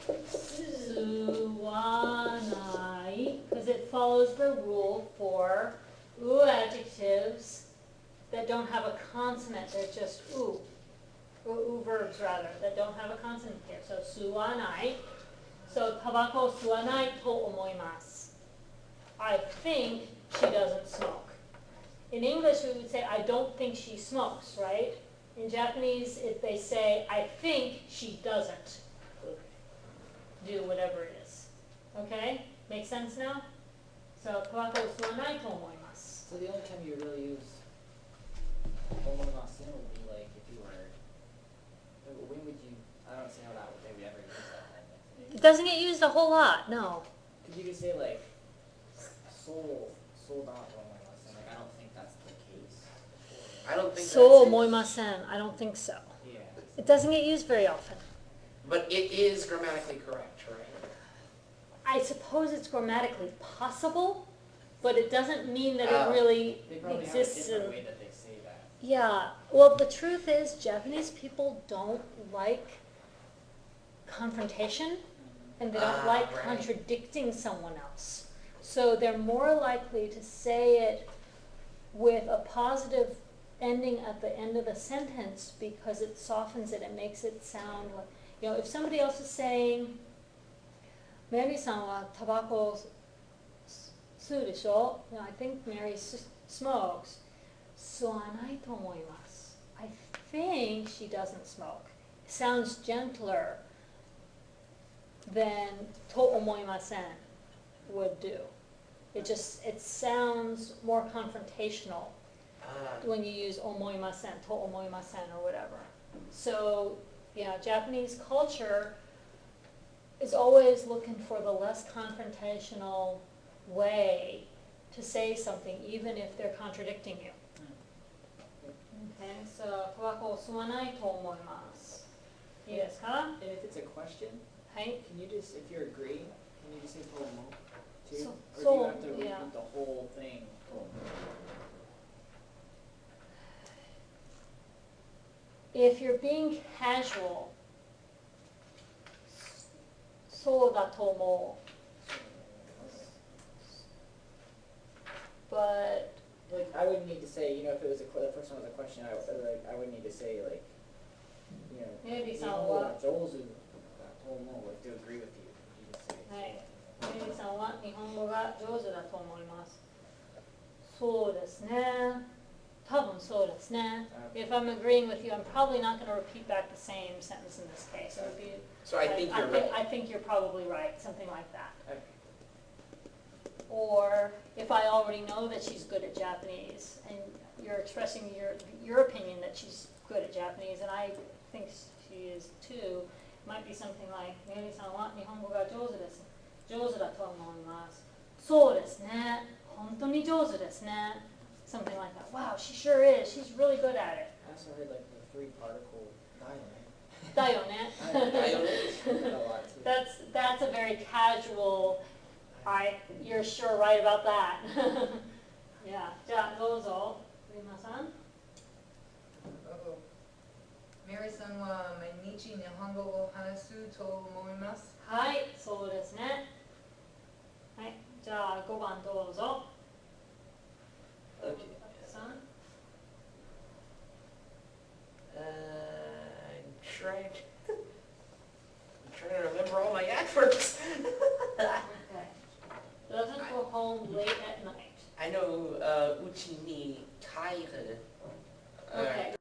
suwanai, because it follows the rule for u adjectives that don't have a consonant, they're just u. Or verbs rather, that don't have a consonant here. So suwanai. So tabako suwanai to omoimasu. I think she doesn't smoke. In English we would say I don't think she smokes, right? In Japanese they say I think she doesn't do whatever it is. Okay? Make sense now? So tabako suwanai to omoimasu. So the only time you really use omoimasen would be like if you were, when would you, I don't see how they would ever use that. It doesn't get used a whole lot, no. Could you just say like, sold out omoimasen? Like, I don't think that's the case. I don't think So that's it. omoimasen. I don't think so. Yeah. It doesn't get used very often. But it is grammatically correct, right? I suppose it's grammatically possible, but it doesn't mean that it Oh. really They probably exists have a in. different way that they say that. Yeah, well, the truth is, Japanese people don't like confrontation, and they don't Ah, like right. contradicting someone else. So they're more likely to say it with a positive ending at the end of the sentence because it softens it and makes it sound like, if somebody else is saying, Mary-san wa tabako吸うでしょ? I think Mary smokes. 吸わないと思います. I think she doesn't smoke. It sounds gentler than と思いません would do. It sounds more confrontational when you use 思いません, と思いません or whatever. So, Japanese culture is always looking for the less confrontational way to say something, even if they're contradicting you. Okay, so タバコを吸わないと思います。いいですか? And if it's a question, はい。 can you just, if you're agreeing, can you just say tomo too? So- Or do so, you have to repeat yeah. the whole thing? Tomo. If you're being casual, そうだと思う. But Like, I wouldn't need to say, if it was the first one was a question, I would need to say, like, Maybe Nihongo sound what? ga jouzu da tomo, like, to agree with you. You just say, はい。メリーさんは日本語が上手だと思います。そうですね。多分そうですね. If I'm agreeing with you, I'm probably not going to repeat back the same sentence in this case. It would be, So I think you're right. I think you're probably right, something like that. Okay. Or if I already know that she's good at Japanese, and you're expressing your opinion that she's good at Japanese, and I think she is too, it might be something like, みおりさんは日本語が上手です。上手だと思います。そうですね。本当に上手ですね. Something like that. Wow, she sure is. She's really good at it. I also heard like the 3-particle dialect. だよね. A lot too. That's a very casual, you're sure right about that. Yeah. じゃあどうぞ。すいません。メリーさんは毎日日本語を話すと思います。はい、そうですね。はい、じゃあ5番どうぞ。Okay. さん I'm trying to remember all my adverbs. Okay. Doesn't go home late at night. I know uchi ni kairu. Okay.